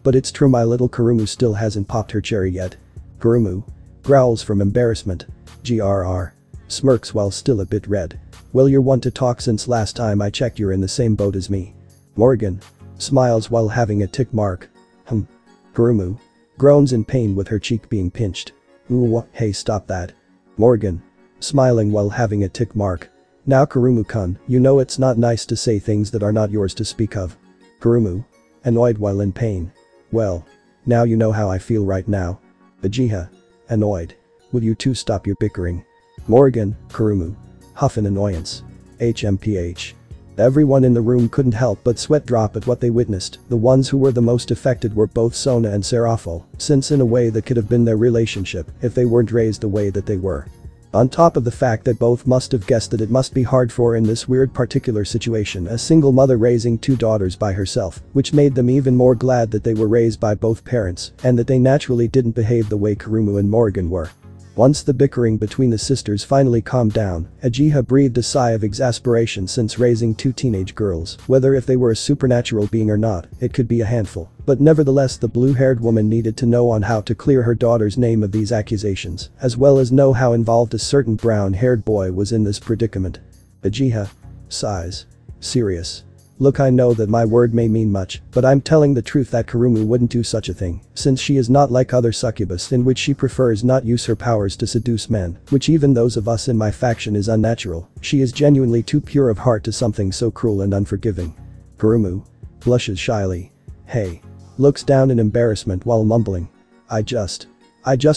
but it's true my little Kurumu still hasn't popped her cherry yet. Kurumu. Growls from embarrassment. GRR. Smirks while still a bit red. Well you're one to talk since last time I checked you're in the same boat as me. Morrigan. Smiles while having a tick mark. Kurumu. Groans in pain with her cheek being pinched. Ooh, hey stop that. Morrigan. Smiling while having a tick mark. Now Kurumu-kun, you know it's not nice to say things that are not yours to speak of. Kurumu. Annoyed while in pain. Well. Now you know how I feel right now. Uchiha. Annoyed. Will you two stop your bickering? Morrigan. Kurumu. Huff in annoyance. HMPH. Everyone in the room couldn't help but sweat drop at what they witnessed. The ones who were the most affected were both Sona and Serafal, since in a way that could have been their relationship if they weren't raised the way that they were. On top of the fact that both must have guessed that it must be hard for in this weird particular situation a single mother raising two daughters by herself, which made them even more glad that they were raised by both parents and that they naturally didn't behave the way Kurumu and Morrigan were. Once the bickering between the sisters finally calmed down, Ajiha breathed a sigh of exasperation since raising two teenage girls, whether if they were a supernatural being or not, it could be a handful. But nevertheless the blue-haired woman needed to know on how to clear her daughter's name of these accusations, as well as know how involved a certain brown-haired boy was in this predicament. Ajiha sighs. Serious. Look, I know that my word may mean much, but I'm telling the truth that Kurumu wouldn't do such a thing, since she is not like other succubus in which she prefers not use her powers to seduce men, which even those of us in my faction is unnatural. She is genuinely too pure of heart to something so cruel and unforgiving. Kurumu blushes shyly. Hey. Looks down in embarrassment while mumbling. I just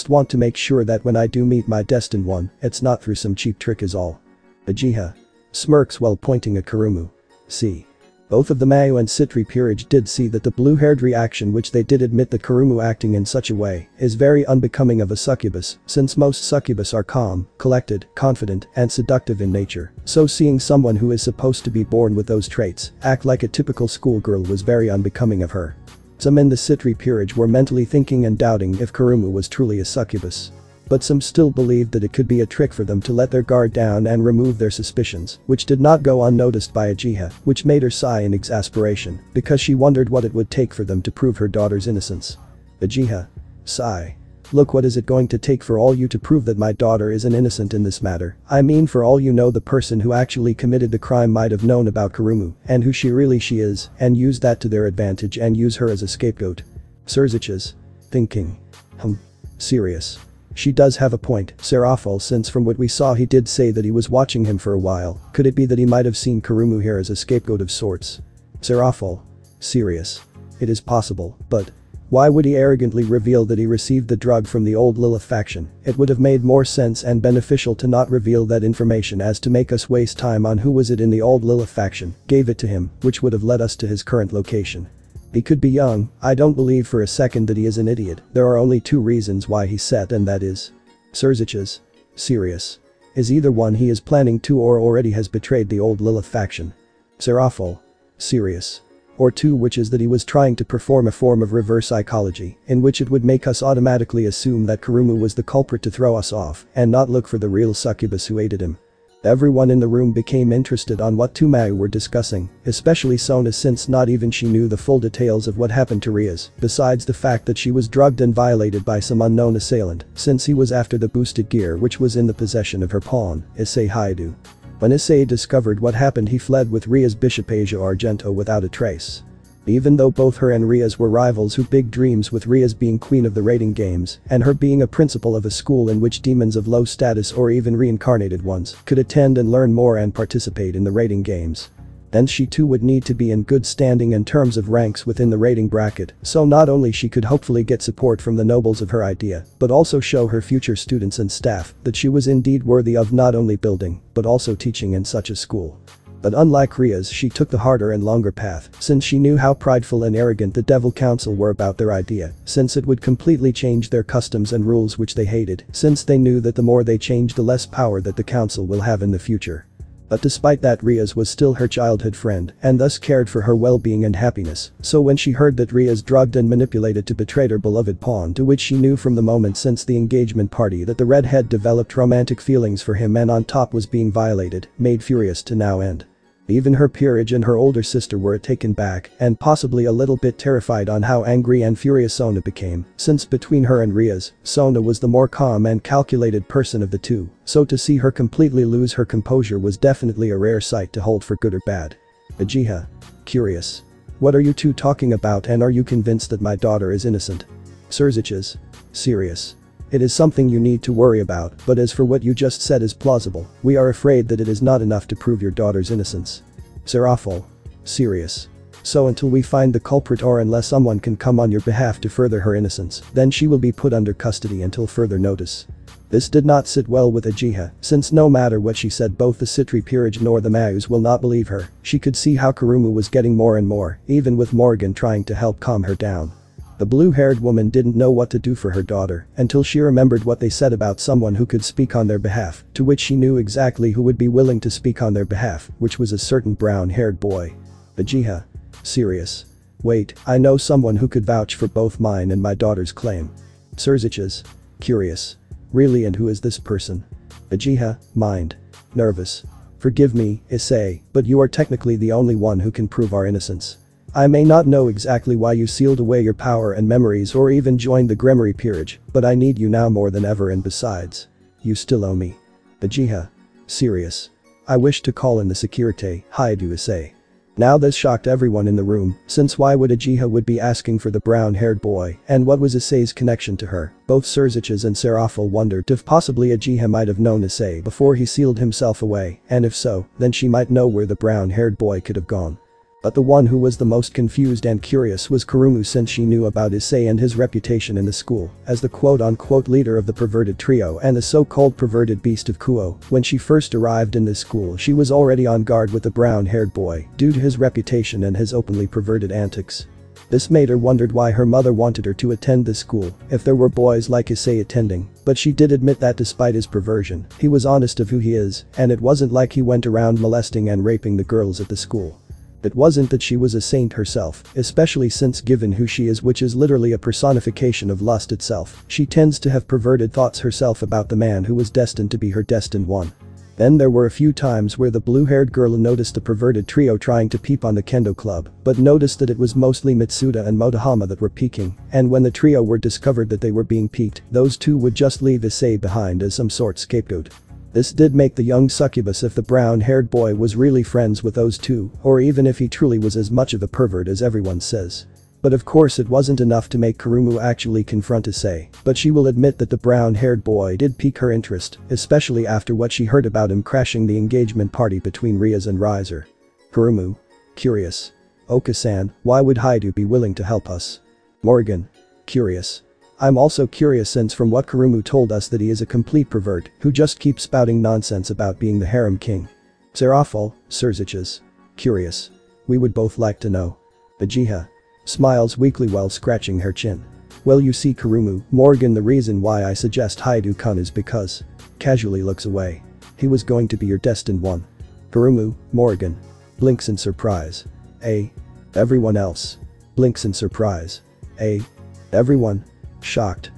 want to make sure that when I do meet my destined one, it's not through some cheap trick is all. Ajiha smirks while pointing at Kurumu. See. Both of the Mayu and Citri peerage did see that the blue-haired reaction, which they did admit that Kurumu acting in such a way is very unbecoming of a succubus, since most succubus are calm, collected, confident, and seductive in nature. So seeing someone who is supposed to be born with those traits act like a typical schoolgirl was very unbecoming of her. Some in the Citri peerage were mentally thinking and doubting if Kurumu was truly a succubus. But some still believed that it could be a trick for them to let their guard down and remove their suspicions, which did not go unnoticed by Ajiha, which made her sigh in exasperation, because she wondered what it would take for them to prove her daughter's innocence. Ajiha sigh. Look, what is it going to take for all you to prove that my daughter is an innocent in this matter? I mean, for all you know, the person who actually committed the crime might have known about Kurumu and who she is, and use that to their advantage and use her as a scapegoat. Surziches thinking. Serious. She does have a point, Serafal, since from what we saw he did say that he was watching him for a while. Could it be that he might have seen Kurumu here as a scapegoat of sorts? Serafal serious. It is possible, but why would he arrogantly reveal that he received the drug from the old Lilith faction? It would have made more sense and beneficial to not reveal that information as to make us waste time on who was it in the old Lilith faction gave it to him, which would have led us to his current location. He could be young. I don't believe for a second that he is an idiot. There are only two reasons why he said, and that is Surziches serious. Is either one, he is planning to or already has betrayed the old Lilith faction. Serafal serious. Or two, which is that he was trying to perform a form of reverse psychology in which it would make us automatically assume that Kurumu was the culprit to throw us off and not look for the real succubus who aided him. Everyone in the room became interested on what two Mayu were discussing, especially Sona, since not even she knew the full details of what happened to Riaz, besides the fact that she was drugged and violated by some unknown assailant, since he was after the boosted gear which was in the possession of her pawn, Issei Haidu. When Issei discovered what happened, he fled with Riaz Bishop Asia Argento without a trace. Even though both her and Riaz were rivals who big dreams, with Riaz being queen of the raiding games and her being a principal of a school in which demons of low status or even reincarnated ones could attend and learn more and participate in the raiding games. Then she too would need to be in good standing in terms of ranks within the rating bracket, so not only she could hopefully get support from the nobles of her idea, but also show her future students and staff that she was indeed worthy of not only building, but also teaching in such a school. But unlike Riaz, she took the harder and longer path, since she knew how prideful and arrogant the Devil Council were about their idea, since it would completely change their customs and rules which they hated, since they knew that the more they change the less power that the council will have in the future. But despite that, Riaz was still her childhood friend and thus cared for her well-being and happiness, so when she heard that Riaz drugged and manipulated to betray her beloved pawn, to which she knew from the moment since the engagement party that the redhead developed romantic feelings for him and on top was being violated, made furious to no end. Even her peerage and her older sister were taken back and possibly a little bit terrified on how angry and furious Sona became, since between her and Riaz, Sona was the more calm and calculated person of the two, so to see her completely lose her composure was definitely a rare sight to hold for good or bad. Ajiha curious. What are you two talking about, and are you convinced that my daughter is innocent? Surziches serious. It is something you need to worry about, but as for what you just said is plausible, we are afraid that it is not enough to prove your daughter's innocence. Serafal serious. So until we find the culprit, or unless someone can come on your behalf to further her innocence, then she will be put under custody until further notice. This did not sit well with Ajiha, since no matter what she said, both the Citri peerage nor the Mayus will not believe her. She could see how Kurumu was getting more and more, even with Morgan trying to help calm her down. The blue-haired woman didn't know what to do for her daughter until she remembered what they said about someone who could speak on their behalf, to which she knew exactly who would be willing to speak on their behalf, which was a certain brown-haired boy. Ajiha serious. Wait, I know someone who could vouch for both mine and my daughter's claim. Surziches curious. Really, and who is this person? Uchiha, mind. Nervous. Forgive me, Issei, but you are technically the only one who can prove our innocence. I may not know exactly why you sealed away your power and memories or even joined the Gremory Peerage, but I need you now more than ever, and besides, you still owe me. Uchiha. Serious. I wish to call in the Securite, Haidu Issei. Now this shocked everyone in the room, since why would Uchiha would be asking for the brown-haired boy, and what was Issei's connection to her? Both Surziches and Serafel wondered if possibly Uchiha might have known Issei before he sealed himself away, and if so, then she might know where the brown-haired boy could have gone. But the one who was the most confused and curious was Kurumu, since she knew about Issei and his reputation in the school as the quote-unquote leader of the perverted trio and the so-called perverted beast of Kuo. When she first arrived in this school, she was already on guard with the brown-haired boy due to his reputation and his openly perverted antics. This made her wondered why her mother wanted her to attend this school if there were boys like Issei attending, but she did admit that despite his perversion, he was honest of who he is, and it wasn't like he went around molesting and raping the girls at the school. It wasn't that she was a saint herself, especially since given who she is, which is literally a personification of lust itself, she tends to have perverted thoughts herself about the man who was destined to be her destined one. Then there were a few times where the blue-haired girl noticed the perverted trio trying to peep on the kendo club, but noticed that it was mostly Mitsuda and Motohama that were peeking, and when the trio were discovered that they were being peeked, those two would just leave Issei behind as some sort scapegoat. This did make the young succubus if the brown-haired boy was really friends with those two, or even if he truly was as much of a pervert as everyone says. But of course it wasn't enough to make Kurumu actually confront Issei, but she will admit that the brown-haired boy did pique her interest, especially after what she heard about him crashing the engagement party between Rias and Riser. Kurumu. Curious. Oka-san, why would Haidu be willing to help us? Morgan. Curious. I'm also curious, since from what Kurumu told us that he is a complete pervert who just keeps spouting nonsense about being the harem king. Serafel, Surziches. Curious. We would both like to know. Uchiha. Smiles weakly while scratching her chin. Well, you see, Kurumu, Morgan, the reason why I suggest Haidu-kun is because. Casually looks away. He was going to be your destined one. Kurumu, Morgan. Blinks in surprise. Everyone else. Blinks in surprise. Everyone. Shocked.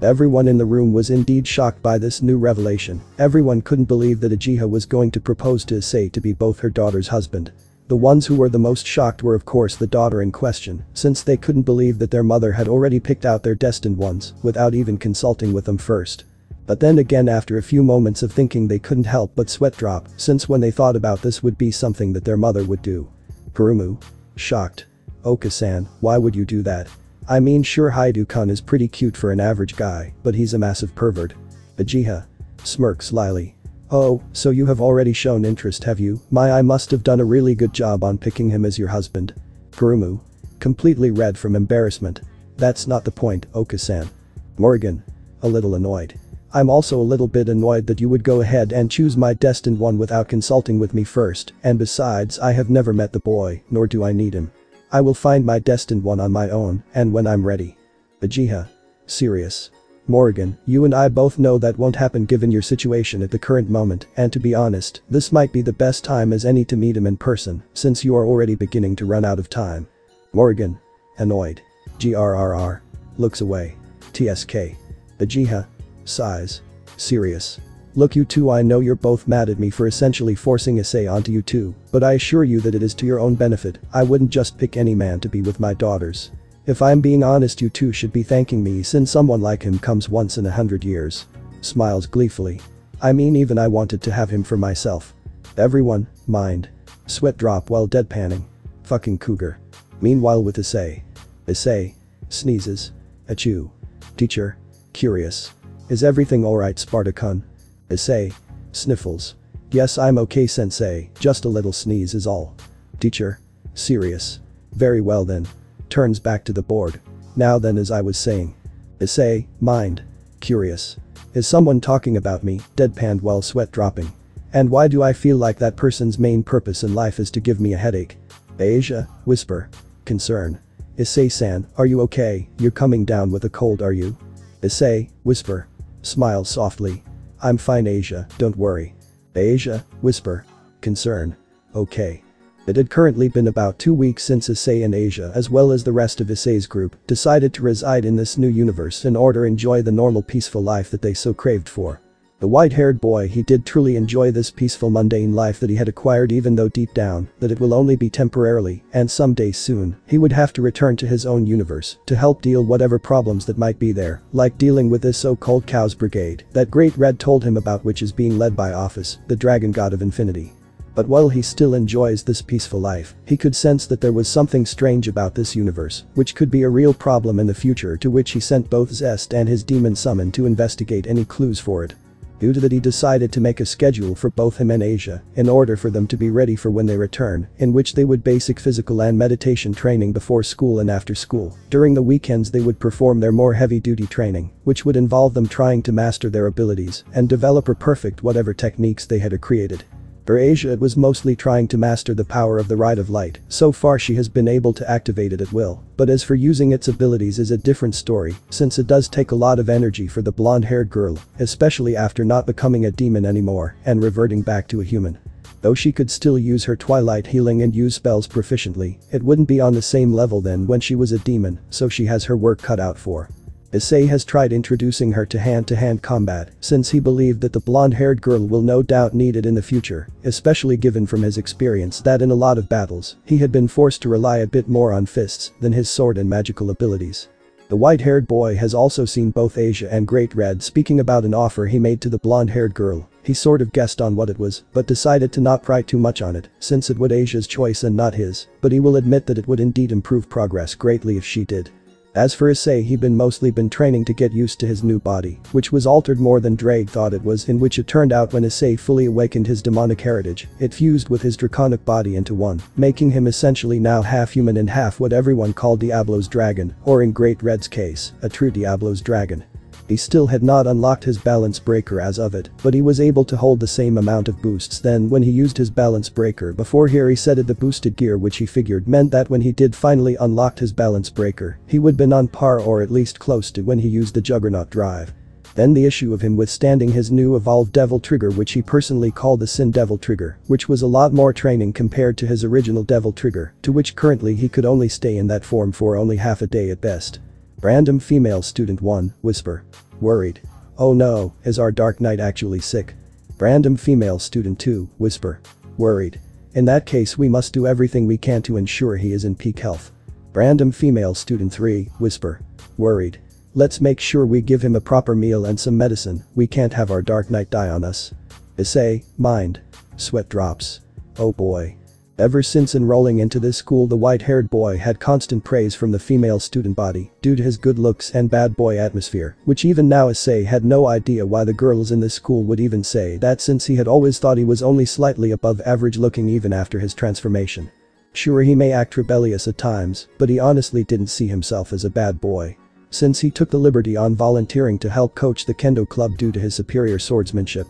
Everyone in the room was indeed shocked by this new revelation. Everyone couldn't believe that Uchiha was going to propose to Issei to be both her daughter's husband. The ones who were the most shocked were of course the daughter in question, since they couldn't believe that their mother had already picked out their destined ones without even consulting with them first. But then again, after a few moments of thinking, they couldn't help but sweat drop, since when they thought about this would be something that their mother would do. Kurumu. Shocked. Oka-san, why would you do that? I mean, sure, Haidu-kun is pretty cute for an average guy, but he's a massive pervert. Uchiha. Smirks slyly. Oh, so you have already shown interest, have you? I must have done a really good job on picking him as your husband. Kurumu. Completely red from embarrassment. That's not the point, Oka-san. Morgan. A little annoyed. I'm also a little bit annoyed that you would go ahead and choose my destined one without consulting with me first, and besides, I have never met the boy, nor do I need him. I will find my destined one on my own, and when I'm ready. Uchiha. Serious. Morgan, you and I both know that won't happen given your situation at the current moment, and to be honest, this might be the best time as any to meet him in person, since you are already beginning to run out of time. Morgan. Annoyed. Grrr. Looks away. TSK. Uchiha. Sighs. Serious. Look, you two, I know you're both mad at me for essentially forcing Issei onto you two, but I assure you that it is to your own benefit. I wouldn't just pick any man to be with my daughters. If I'm being honest, you two should be thanking me, since someone like him comes once in 100 years. Smiles gleefully. I mean, even I wanted to have him for myself. Everyone, mind. Sweat drop while deadpanning. Fucking cougar. Meanwhile with Issei. Issei. Sneezes. Achoo. Teacher. Curious. Is everything alright, Sparta-kun? Issei. Sniffles. Yes, I'm okay, sensei, just a little sneeze is all. Teacher. Serious. Very well then. Turns back to the board. Now then, as I was saying. Issei, mind. Curious. Is someone talking about me? Deadpanned while sweat dropping. And why do I feel like that person's main purpose in life is to give me a headache? Asia. Whisper. Concern. Issei-san, are you okay? You're coming down with a cold, are you? Issei. Whisper. Smiles softly. I'm fine, Asia, don't worry. Asia. Whisper. Concern. Okay. It had currently been about 2 weeks since Issei and Asia, as well as the rest of Issei's group, decided to reside in this new universe in order to enjoy the normal peaceful life that they so craved for. The white-haired boy, he did truly enjoy this peaceful mundane life that he had acquired, even though deep down that it will only be temporarily, and someday soon he would have to return to his own universe to help deal whatever problems that might be there, like dealing with this so-called Chaos Brigade that Great Red told him about, which is being led by Office, the dragon god of infinity. But while he still enjoys this peaceful life, he could sense that there was something strange about this universe, which could be a real problem in the future, to which he sent both Zest and his demon summon to investigate any clues for it. Due to that, he decided to make a schedule for both him and Asia in order for them to be ready for when they return, in which they would basic physical and meditation training before school and after school. During the weekends they would perform their more heavy-duty training, which would involve them trying to master their abilities and develop or perfect whatever techniques they had created. For Asia, it was mostly trying to master the power of the Ride of Light. So far she has been able to activate it at will, but as for using its abilities is a different story, since it does take a lot of energy for the blonde-haired girl, especially after not becoming a demon anymore and reverting back to a human. Though she could still use her twilight healing and use spells proficiently, it wouldn't be on the same level then when she was a demon, so she has her work cut out for. Issei has tried introducing her to hand-to-hand combat, since he believed that the blonde-haired girl will no doubt need it in the future, especially given from his experience that in a lot of battles, he had been forced to rely a bit more on fists than his sword and magical abilities. The white-haired boy has also seen both Asia and Great Red speaking about an offer he made to the blonde-haired girl. He sort of guessed on what it was, but decided to not pry too much on it, since it would Asia's choice and not his, but he will admit that it would indeed improve progress greatly if she did. As for Issei, he'd mostly been training to get used to his new body, which was altered more than Drake thought it was, in which it turned out when Issei fully awakened his demonic heritage, it fused with his draconic body into one, making him essentially now half human and half what everyone called Diablo's dragon, or in Great Red's case, a true Diablo's dragon. He still had not unlocked his balance breaker as of it, but he was able to hold the same amount of boosts then when he used his balance breaker. Before here he set it the boosted gear, which he figured meant that when he did finally unlock his balance breaker, he would been on par or at least close to when he used the Juggernaut drive. Then the issue of him withstanding his new evolved Devil Trigger, which he personally called the Sin Devil Trigger, which was a lot more training compared to his original Devil Trigger, to which currently he could only stay in that form for only half a day at best. Random female student 1, whisper. Worried. Oh no, is our Dark Knight actually sick? Random female student 2, whisper. Worried. In that case we must do everything we can to ensure he is in peak health. Random female student 3, whisper. Worried. Let's make sure we give him a proper meal and some medicine, we can't have our Dark Knight die on us. Issei, mind. Sweat drops. Oh boy. Ever since enrolling into this school, the white-haired boy had constant praise from the female student body due to his good looks and bad boy atmosphere, which even now Issei had no idea why the girls in this school would even say that, since he had always thought he was only slightly above average looking even after his transformation. Sure, he may act rebellious at times, but he honestly didn't see himself as a bad boy. Since he took the liberty on volunteering to help coach the Kendo Club due to his superior swordsmanship.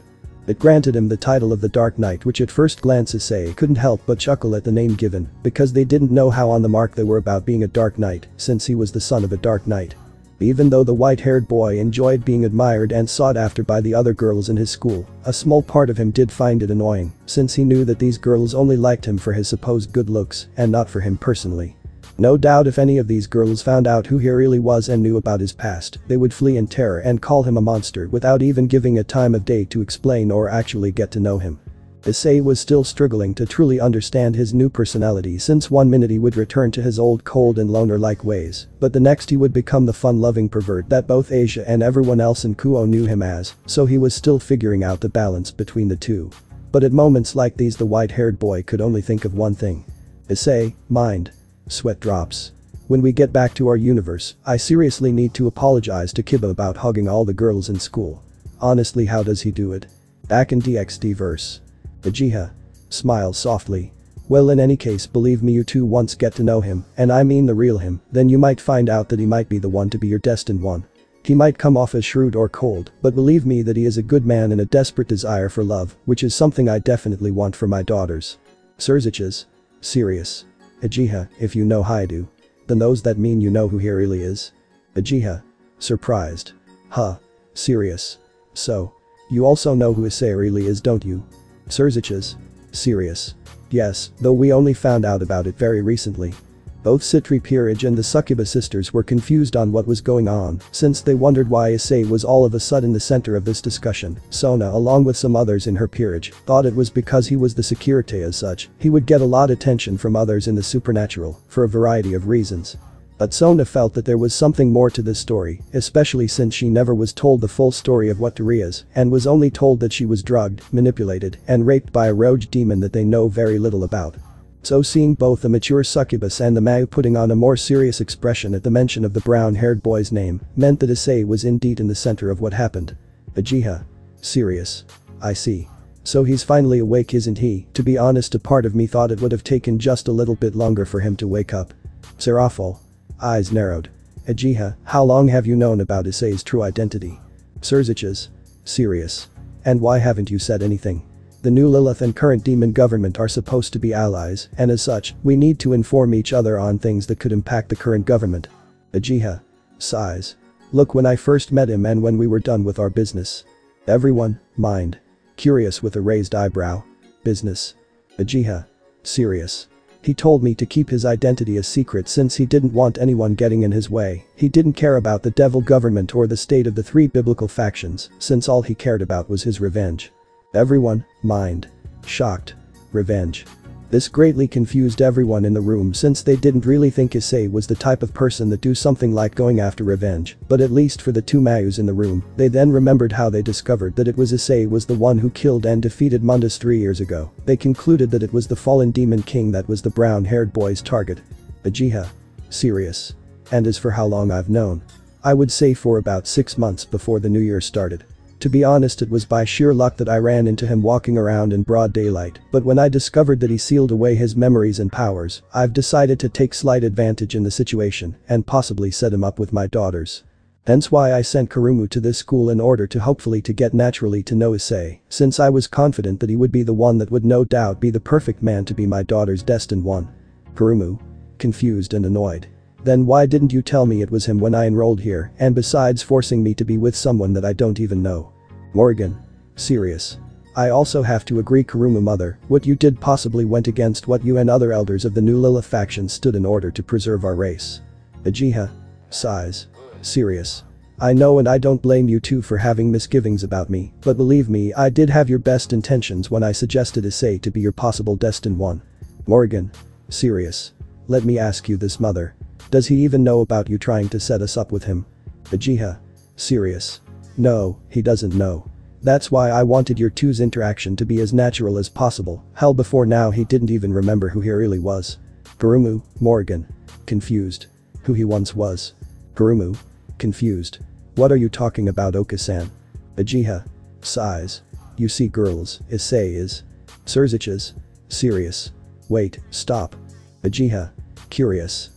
It granted him the title of the Dark Knight, which at first glance Issei couldn't help but chuckle at the name given, because they didn't know how on the mark they were about being a Dark Knight, since he was the son of a Dark Knight. Even though the white-haired boy enjoyed being admired and sought after by the other girls in his school, a small part of him did find it annoying, since he knew that these girls only liked him for his supposed good looks and not for him personally. No doubt if any of these girls found out who he really was and knew about his past, they would flee in terror and call him a monster without even giving a time of day to explain or actually get to know him. Issei was still struggling to truly understand his new personality, since one minute he would return to his old cold and loner-like ways, but the next he would become the fun-loving pervert that both Asia and everyone else in Kuo knew him as, so he was still figuring out the balance between the two. But at moments like these the white-haired boy could only think of one thing. Issei, mind. Sweat drops. When we get back to our universe, I seriously need to apologize to Kiba about hugging all the girls in school. Honestly, how does he do it? Back in DxD verse. Uchiha. Smiles softly. Well, in any case, believe me, you two once get to know him, and I mean the real him, then you might find out that he might be the one to be your destined one. He might come off as shrewd or cold, but believe me that he is a good man and a desperate desire for love, which is something I definitely want for my daughters. Surziches. Serious. Uchiha, if you know Haidu. Then those that mean you know who he really is. Uchiha. Surprised. Huh. Serious. So. You also know who Issei really is, don't you? Surziches. Serious. Yes, though we only found out about it very recently. Both Citri Peerage and the Succuba sisters were confused on what was going on, since they wondered why Issei was all of a sudden the center of this discussion. Sona, along with some others in her peerage, thought it was because he was the Securite. As such, he would get a lot of attention from others in the supernatural, for a variety of reasons. But Sona felt that there was something more to this story, especially since she never was told the full story of what Tori is, and was only told that she was drugged, manipulated, and raped by a rogue demon that they know very little about. So seeing both the mature succubus and the Mayu putting on a more serious expression at the mention of the brown-haired boy's name meant that Issei was indeed in the center of what happened. Ajiha. Serious. I see. So he's finally awake, isn't he? To be honest, a part of me thought it would have taken just a little bit longer for him to wake up. Serafal. Eyes narrowed. Ajiha, how long have you known about Issei's true identity? Surziches. Serious. And why haven't you said anything? The new Lilith and current demon government are supposed to be allies, and as such, we need to inform each other on things that could impact the current government. Ajiha. Sighs. Look, when I first met him and when we were done with our business. Everyone, mind. Curious with a raised eyebrow. Business. Ajiha. Serious. He told me to keep his identity a secret since he didn't want anyone getting in his way. He didn't care about the devil government or the state of the three biblical factions, since all he cared about was his revenge. Everyone, mind. Shocked. Revenge. This greatly confused everyone in the room since they didn't really think Issei was the type of person that do something like going after revenge, but at least for the two Mayus in the room, they then remembered how they discovered that it was Issei was the one who killed and defeated Mundus 3 years ago. They concluded that it was the fallen demon king that was the brown-haired boy's target. Ajiha. Serious. And as for how long I've known, I would say for about 6 months before the new year started. To be honest, it was by sheer luck that I ran into him walking around in broad daylight, but when I discovered that he sealed away his memories and powers, I've decided to take slight advantage in the situation and possibly set him up with my daughters. Hence why I sent Kurumu to this school in order to hopefully to get naturally to know Issei, since I was confident that he would be the one that would no doubt be the perfect man to be my daughter's destined one. Kurumu. Confused and annoyed. Then why didn't you tell me it was him when I enrolled here, and besides forcing me to be with someone that I don't even know? Morgan. Serious. I also have to agree, Kurumu mother, what you did possibly went against what you and other elders of the new Lilith faction stood in order to preserve our race. Ajiha. Sighs. Serious. I know, and I don't blame you two for having misgivings about me, but believe me, I did have your best intentions when I suggested Issei to be your possible destined one. Morgan. Serious. Let me ask you this, mother. Does he even know about you trying to set us up with him? Ajiha. Serious. No, he doesn't know. That's why I wanted your two's interaction to be as natural as possible. Hell, before now he didn't even remember who he really was. Kurumu. Morgan. Confused. Who he once was. Kurumu. Confused. What are you talking about, Oka-san? Ajiha. Sighs. You see, girls, Issei is. Surziches. Serious. Wait, stop. Ajiha. Curious.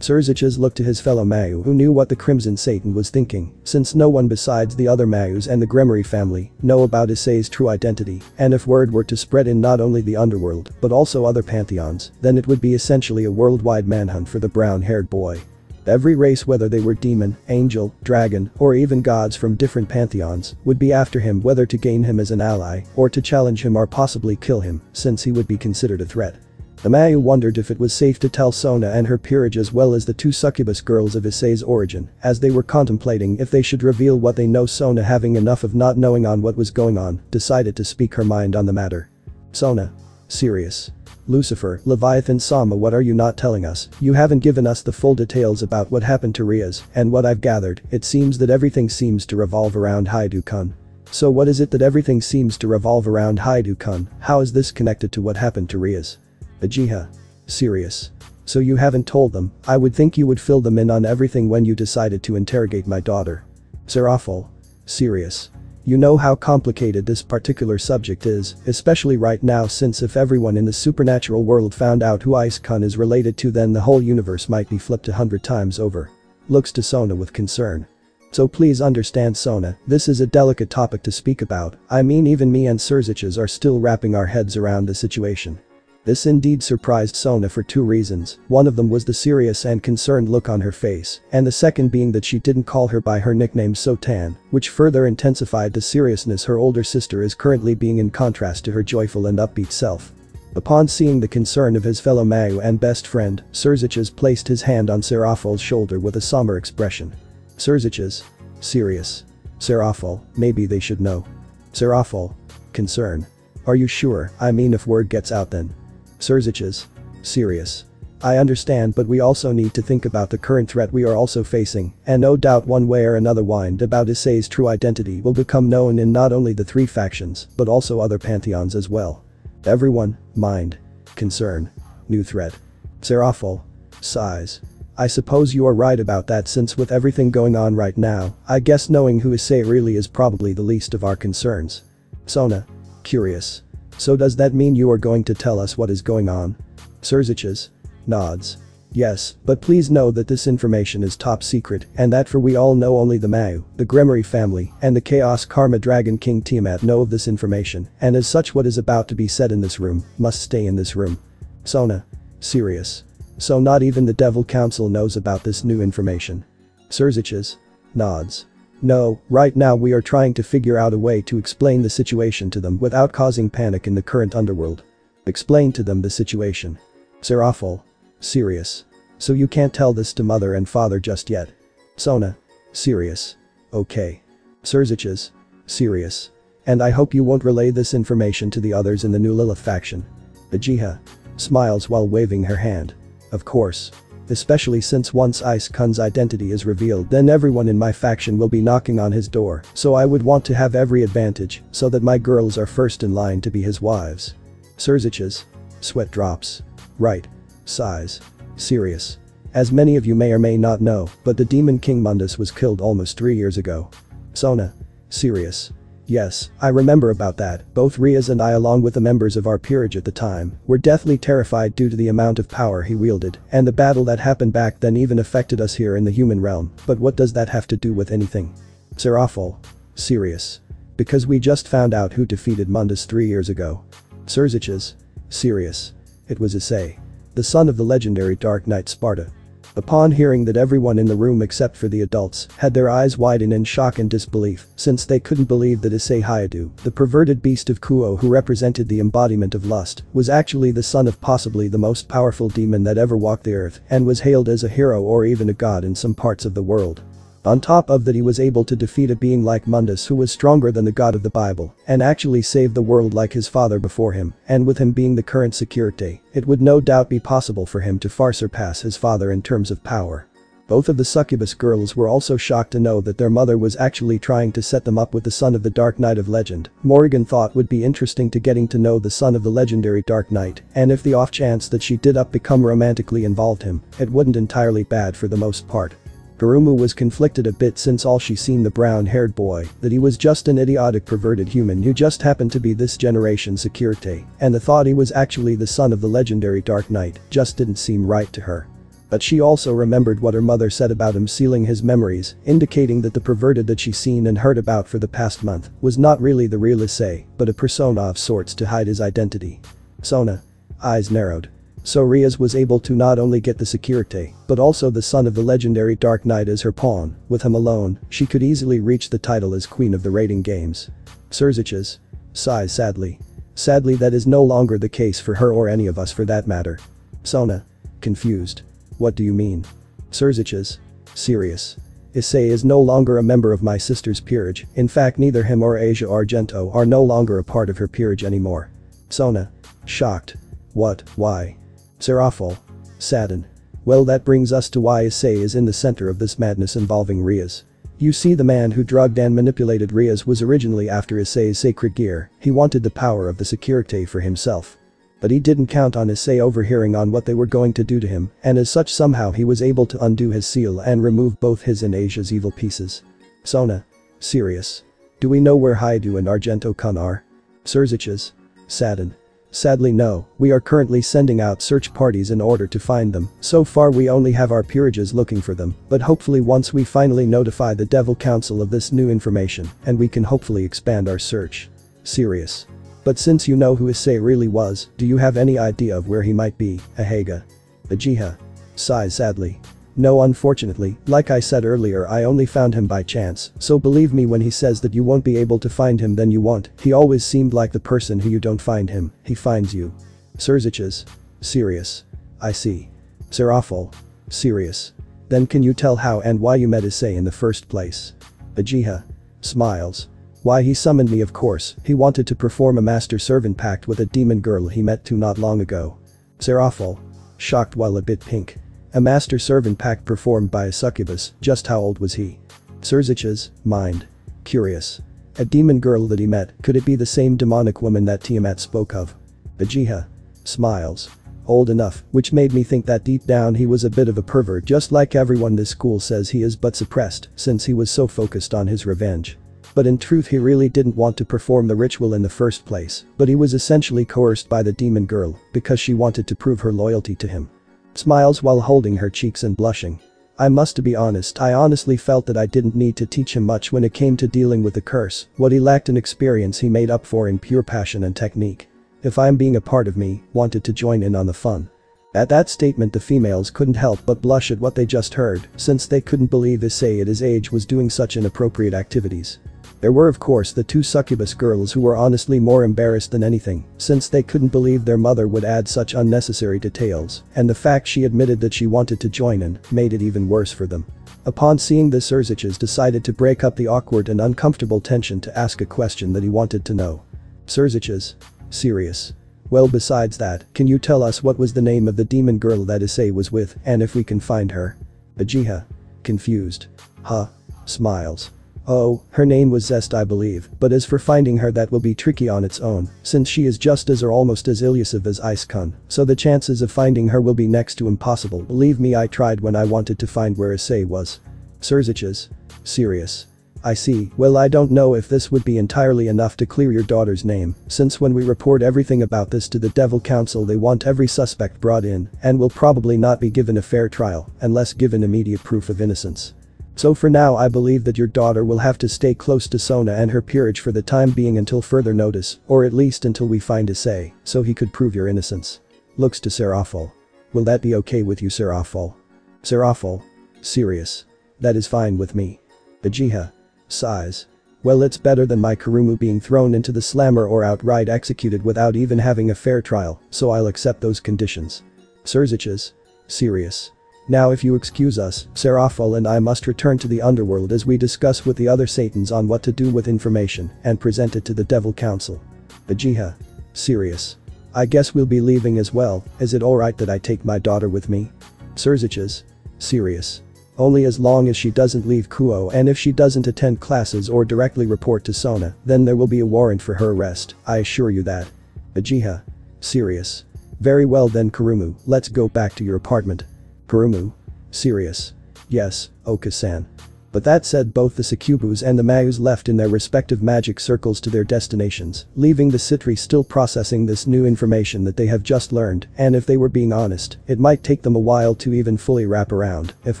Surziches looked to his fellow Mayu who knew what the Crimson Satan was thinking, since no one besides the other Mayus and the Gremory family know about Issei's true identity, and if word were to spread in not only the underworld but also other pantheons, then it would be essentially a worldwide manhunt for the brown-haired boy. Every race, whether they were demon, angel, dragon, or even gods from different pantheons, would be after him, whether to gain him as an ally or to challenge him or possibly kill him, since he would be considered a threat. The Mayu wondered if it was safe to tell Sona and her peerage as well as the two succubus girls of Issei's origin, as they were contemplating if they should reveal what they know. Sona, having enough of not knowing on what was going on, decided to speak her mind on the matter. Sona. Serious. Lucifer, Leviathan Sama, what are you not telling us? You haven't given us the full details about what happened to Riaz, and what I've gathered, it seems that everything seems to revolve around Haidu-kun. So what is it that everything seems to revolve around Haidu-kun? How is this connected to what happened to Riaz? Ajiha. Serious. So you haven't told them? I would think you would fill them in on everything when you decided to interrogate my daughter. Serafal. Serious. You know how complicated this particular subject is, especially right now, since if everyone in the supernatural world found out who Ice-kun is related to, then the whole universe might be flipped 100 times over. Looks to Sona with concern. So please understand, Sona, this is a delicate topic to speak about. I mean, even me and Surziches are still wrapping our heads around the situation. This indeed surprised Sona for two reasons. One of them was the serious and concerned look on her face, and the second being that she didn't call her by her nickname Sotan, which further intensified the seriousness her older sister is currently being, in contrast to her joyful and upbeat self. Upon seeing the concern of his fellow Mayu and best friend, Serziches placed his hand on Serafal's shoulder with a somber expression. Serziches. Serious. Serafal, maybe they should know. Serafal. Concern. Are you sure? I mean, if word gets out then. Serziches. Serious. I understand, but we also need to think about the current threat we are also facing, and no doubt one way or another wind about Issei's true identity will become known in not only the three factions, but also other pantheons as well. Everyone, mind. Concern. New threat. Serafal. Sighs. I suppose you are right about that, since with everything going on right now, I guess knowing who Issei really is probably the least of our concerns. Sona. Curious. So does that mean you are going to tell us what is going on? Serziches. Nods. Yes, but please know that this information is top secret, and that for we all know only the Mayu, the Gremory family, and the Chaos Karma Dragon King Tiamat know of this information, and as such what is about to be said in this room, must stay in this room. Sona. Serious. So not even the Devil Council knows about this new information? Serziches. Nods. No, right now we are trying to figure out a way to explain the situation to them without causing panic in the current underworld. Explain to them the situation. Serafal. Serious. So you can't tell this to mother and father just yet? Sona. Serious. Okay. Serziches. Serious. And I hope you won't relay this information to the others in the new Lilith faction. Uchiha. Smiles while waving her hand. Of course. Especially since once Ice-kun's identity is revealed, then everyone in my faction will be knocking on his door, so I would want to have every advantage so that my girls are first in line to be his wives. Serziches. Sweat drops. Right. Sighs. Serious. As many of you may or may not know, but the Demon King Mundus was killed almost 3 years ago. Sona. Serious. Yes, I remember about that. Both Riaz and I, along with the members of our peerage at the time, were deathly terrified due to the amount of power he wielded, and the battle that happened back then even affected us here in the human realm, but what does that have to do with anything? Serafal. Serious. Because we just found out who defeated Mundus 3 years ago. Serziches. Serious. It was Issei. The son of the legendary Dark Knight Sparta. Upon hearing that, everyone in the room except for the adults had their eyes widen in shock and disbelief, since they couldn't believe that Issei Hayadu, the perverted beast of Kuo who represented the embodiment of lust, was actually the son of possibly the most powerful demon that ever walked the earth and was hailed as a hero or even a god in some parts of the world. On top of that, he was able to defeat a being like Mundus who was stronger than the god of the Bible and actually saved the world like his father before him, and with him being the current Securite, it would no doubt be possible for him to far surpass his father in terms of power. Both of the succubus girls were also shocked to know that their mother was actually trying to set them up with the son of the Dark Knight of legend. Morrigan thought would be interesting to getting to know the son of the legendary Dark Knight, and if the off chance that she did become romantically involved him, it wouldn't entirely bad for the most part. Garumu was conflicted a bit since all she seen the brown-haired boy, that he was just an idiotic perverted human who just happened to be this generation's Securite, and the thought he was actually the son of the legendary Dark Knight just didn't seem right to her. But she also remembered what her mother said about him sealing his memories, indicating that the perverted that she seen and heard about for the past month was not really the real Issei, but a persona of sorts to hide his identity. Sona. Eyes narrowed. So Riaz was able to not only get the Securite, but also the son of the legendary Dark Knight as her pawn. With him alone, she could easily reach the title as Queen of the Raiding Games. Serziches. Sighs sadly. Sadly, that is no longer the case for her or any of us for that matter. Sona. Confused. What do you mean? Serziches. Serious. Issei is no longer a member of my sister's peerage. In fact, neither him or Asia Argento are no longer a part of her peerage anymore. Sona. Shocked. What? Why? Serafal. Saddened. Well, that brings us to why Issei is in the center of this madness involving Riaz. You see, the man who drugged and manipulated Riaz was originally after Issei's sacred gear. He wanted the power of the Securite for himself. But he didn't count on Issei overhearing on what they were going to do to him, and as such somehow he was able to undo his seal and remove both his and Asia's evil pieces. Sona. Serious. Do we know where Hayadu and Argento-kun are? Serziches. Saddened. Sadly no, we are currently sending out search parties in order to find them. So far we only have our peerages looking for them, but hopefully once we finally notify the Devil Council of this new information, and we can hopefully expand our search. Serious. But since you know who Issei really was, do you have any idea of where he might be? Ahega. Uchiha. Sighs sadly. No, unfortunately, like I said earlier, I only found him by chance, so believe me when he says that you won't be able to find him, then you won't. He always seemed like the person who you don't find him, he finds you. Serziches. Serious. I see. Serafol. Serious. Then can you tell how and why you met Issei in the first place? Ajiha. Smiles. Why he summoned me, of course. He wanted to perform a master servant pact with a demon girl he met too not long ago. Serafol. Shocked while a bit pink. A master servant pact performed by a succubus, just how old was he? Serziches. Mind. Curious. A demon girl that he met, could it be the same demonic woman that Tiamat spoke of? Ajiha. Smiles. Old enough, which made me think that deep down he was a bit of a pervert, just like everyone this school says he is, but suppressed since he was so focused on his revenge. But in truth he really didn't want to perform the ritual in the first place, but he was essentially coerced by the demon girl because she wanted to prove her loyalty to him. Smiles while holding her cheeks and blushing. I must be honest, I honestly felt that I didn't need to teach him much when it came to dealing with the curse. What he lacked in experience he made up for in pure passion and technique. If I'm being a part of me, wanted to join in on the fun. At that statement the females couldn't help but blush at what they just heard, since they couldn't believe Issei at his age was doing such inappropriate activities. There were of course the two succubus girls who were honestly more embarrassed than anything, since they couldn't believe their mother would add such unnecessary details, and the fact she admitted that she wanted to join in made it even worse for them. Upon seeing this, Serziches decided to break up the awkward and uncomfortable tension to ask a question that he wanted to know. Serziches. Serious. Well, besides that, can you tell us what was the name of the demon girl that Issei was with, and if we can find her? Ajiha. Confused. Huh. Smiles. Oh, her name was Zest, I believe, but as for finding her, that will be tricky on its own, since she is just as or almost as elusive as Ice-kun, so the chances of finding her will be next to impossible. Believe me, I tried when I wanted to find where Issei was. Serziches. Serious. I see. Well, I don't know if this would be entirely enough to clear your daughter's name, since when we report everything about this to the Devil Council they want every suspect brought in and will probably not be given a fair trial unless given immediate proof of innocence. So for now I believe that your daughter will have to stay close to Sona and her peerage for the time being until further notice, or at least until we find Issei, so he could prove your innocence. Looks to Serafol. Will that be okay with you, Serafol? Serafol. Serious. That is fine with me. Ajiha. Sighs. Well, it's better than my Kurumu being thrown into the slammer or outright executed without even having a fair trial, so I'll accept those conditions. Serziches. Serious. Now if you excuse us, Serafol and I must return to the underworld as we discuss with the other Satans on what to do with information and present it to the Devil Council. Ajiha. Serious. I guess we'll be leaving as well. Is it alright that I take my daughter with me? Serziches. Serious. Only as long as she doesn't leave Kuo, and if she doesn't attend classes or directly report to Sona, then there will be a warrant for her arrest, I assure you that. Ajiha. Serious. Very well then, Kurumu, let's go back to your apartment. Kurumu. Serious. Yes, Oka-san. But that said, both the Succubus and the Mayus left in their respective magic circles to their destinations, leaving the Citri still processing this new information that they have just learned, and if they were being honest, it might take them a while to even fully wrap around if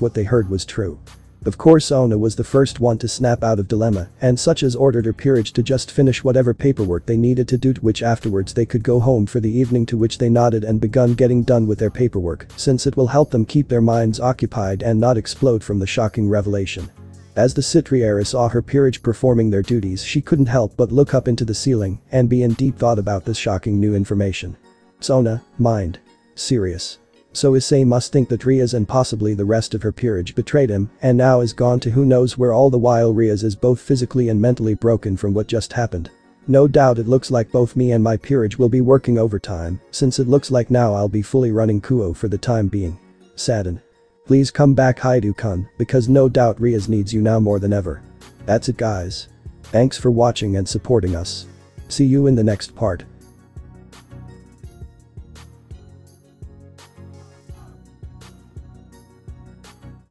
what they heard was true. Of course, Ona was the first one to snap out of dilemma, and such as ordered her peerage to just finish whatever paperwork they needed to do, to which afterwards they could go home for the evening, to which they nodded and begun getting done with their paperwork, since it will help them keep their minds occupied and not explode from the shocking revelation. As the Citri heiress saw her peerage performing their duties, she couldn't help but look up into the ceiling and be in deep thought about this shocking new information. Sona. Mind. Serious. So Issei must think that Riaz and possibly the rest of her peerage betrayed him and now is gone to who knows where, all the while Riaz is both physically and mentally broken from what just happened. No doubt it looks like both me and my peerage will be working overtime, since it looks like now I'll be fully running Kuo for the time being. Sadden. Please come back, Haidu-kun, because no doubt Riaz needs you now more than ever. That's it, guys. Thanks for watching and supporting us. See you in the next part.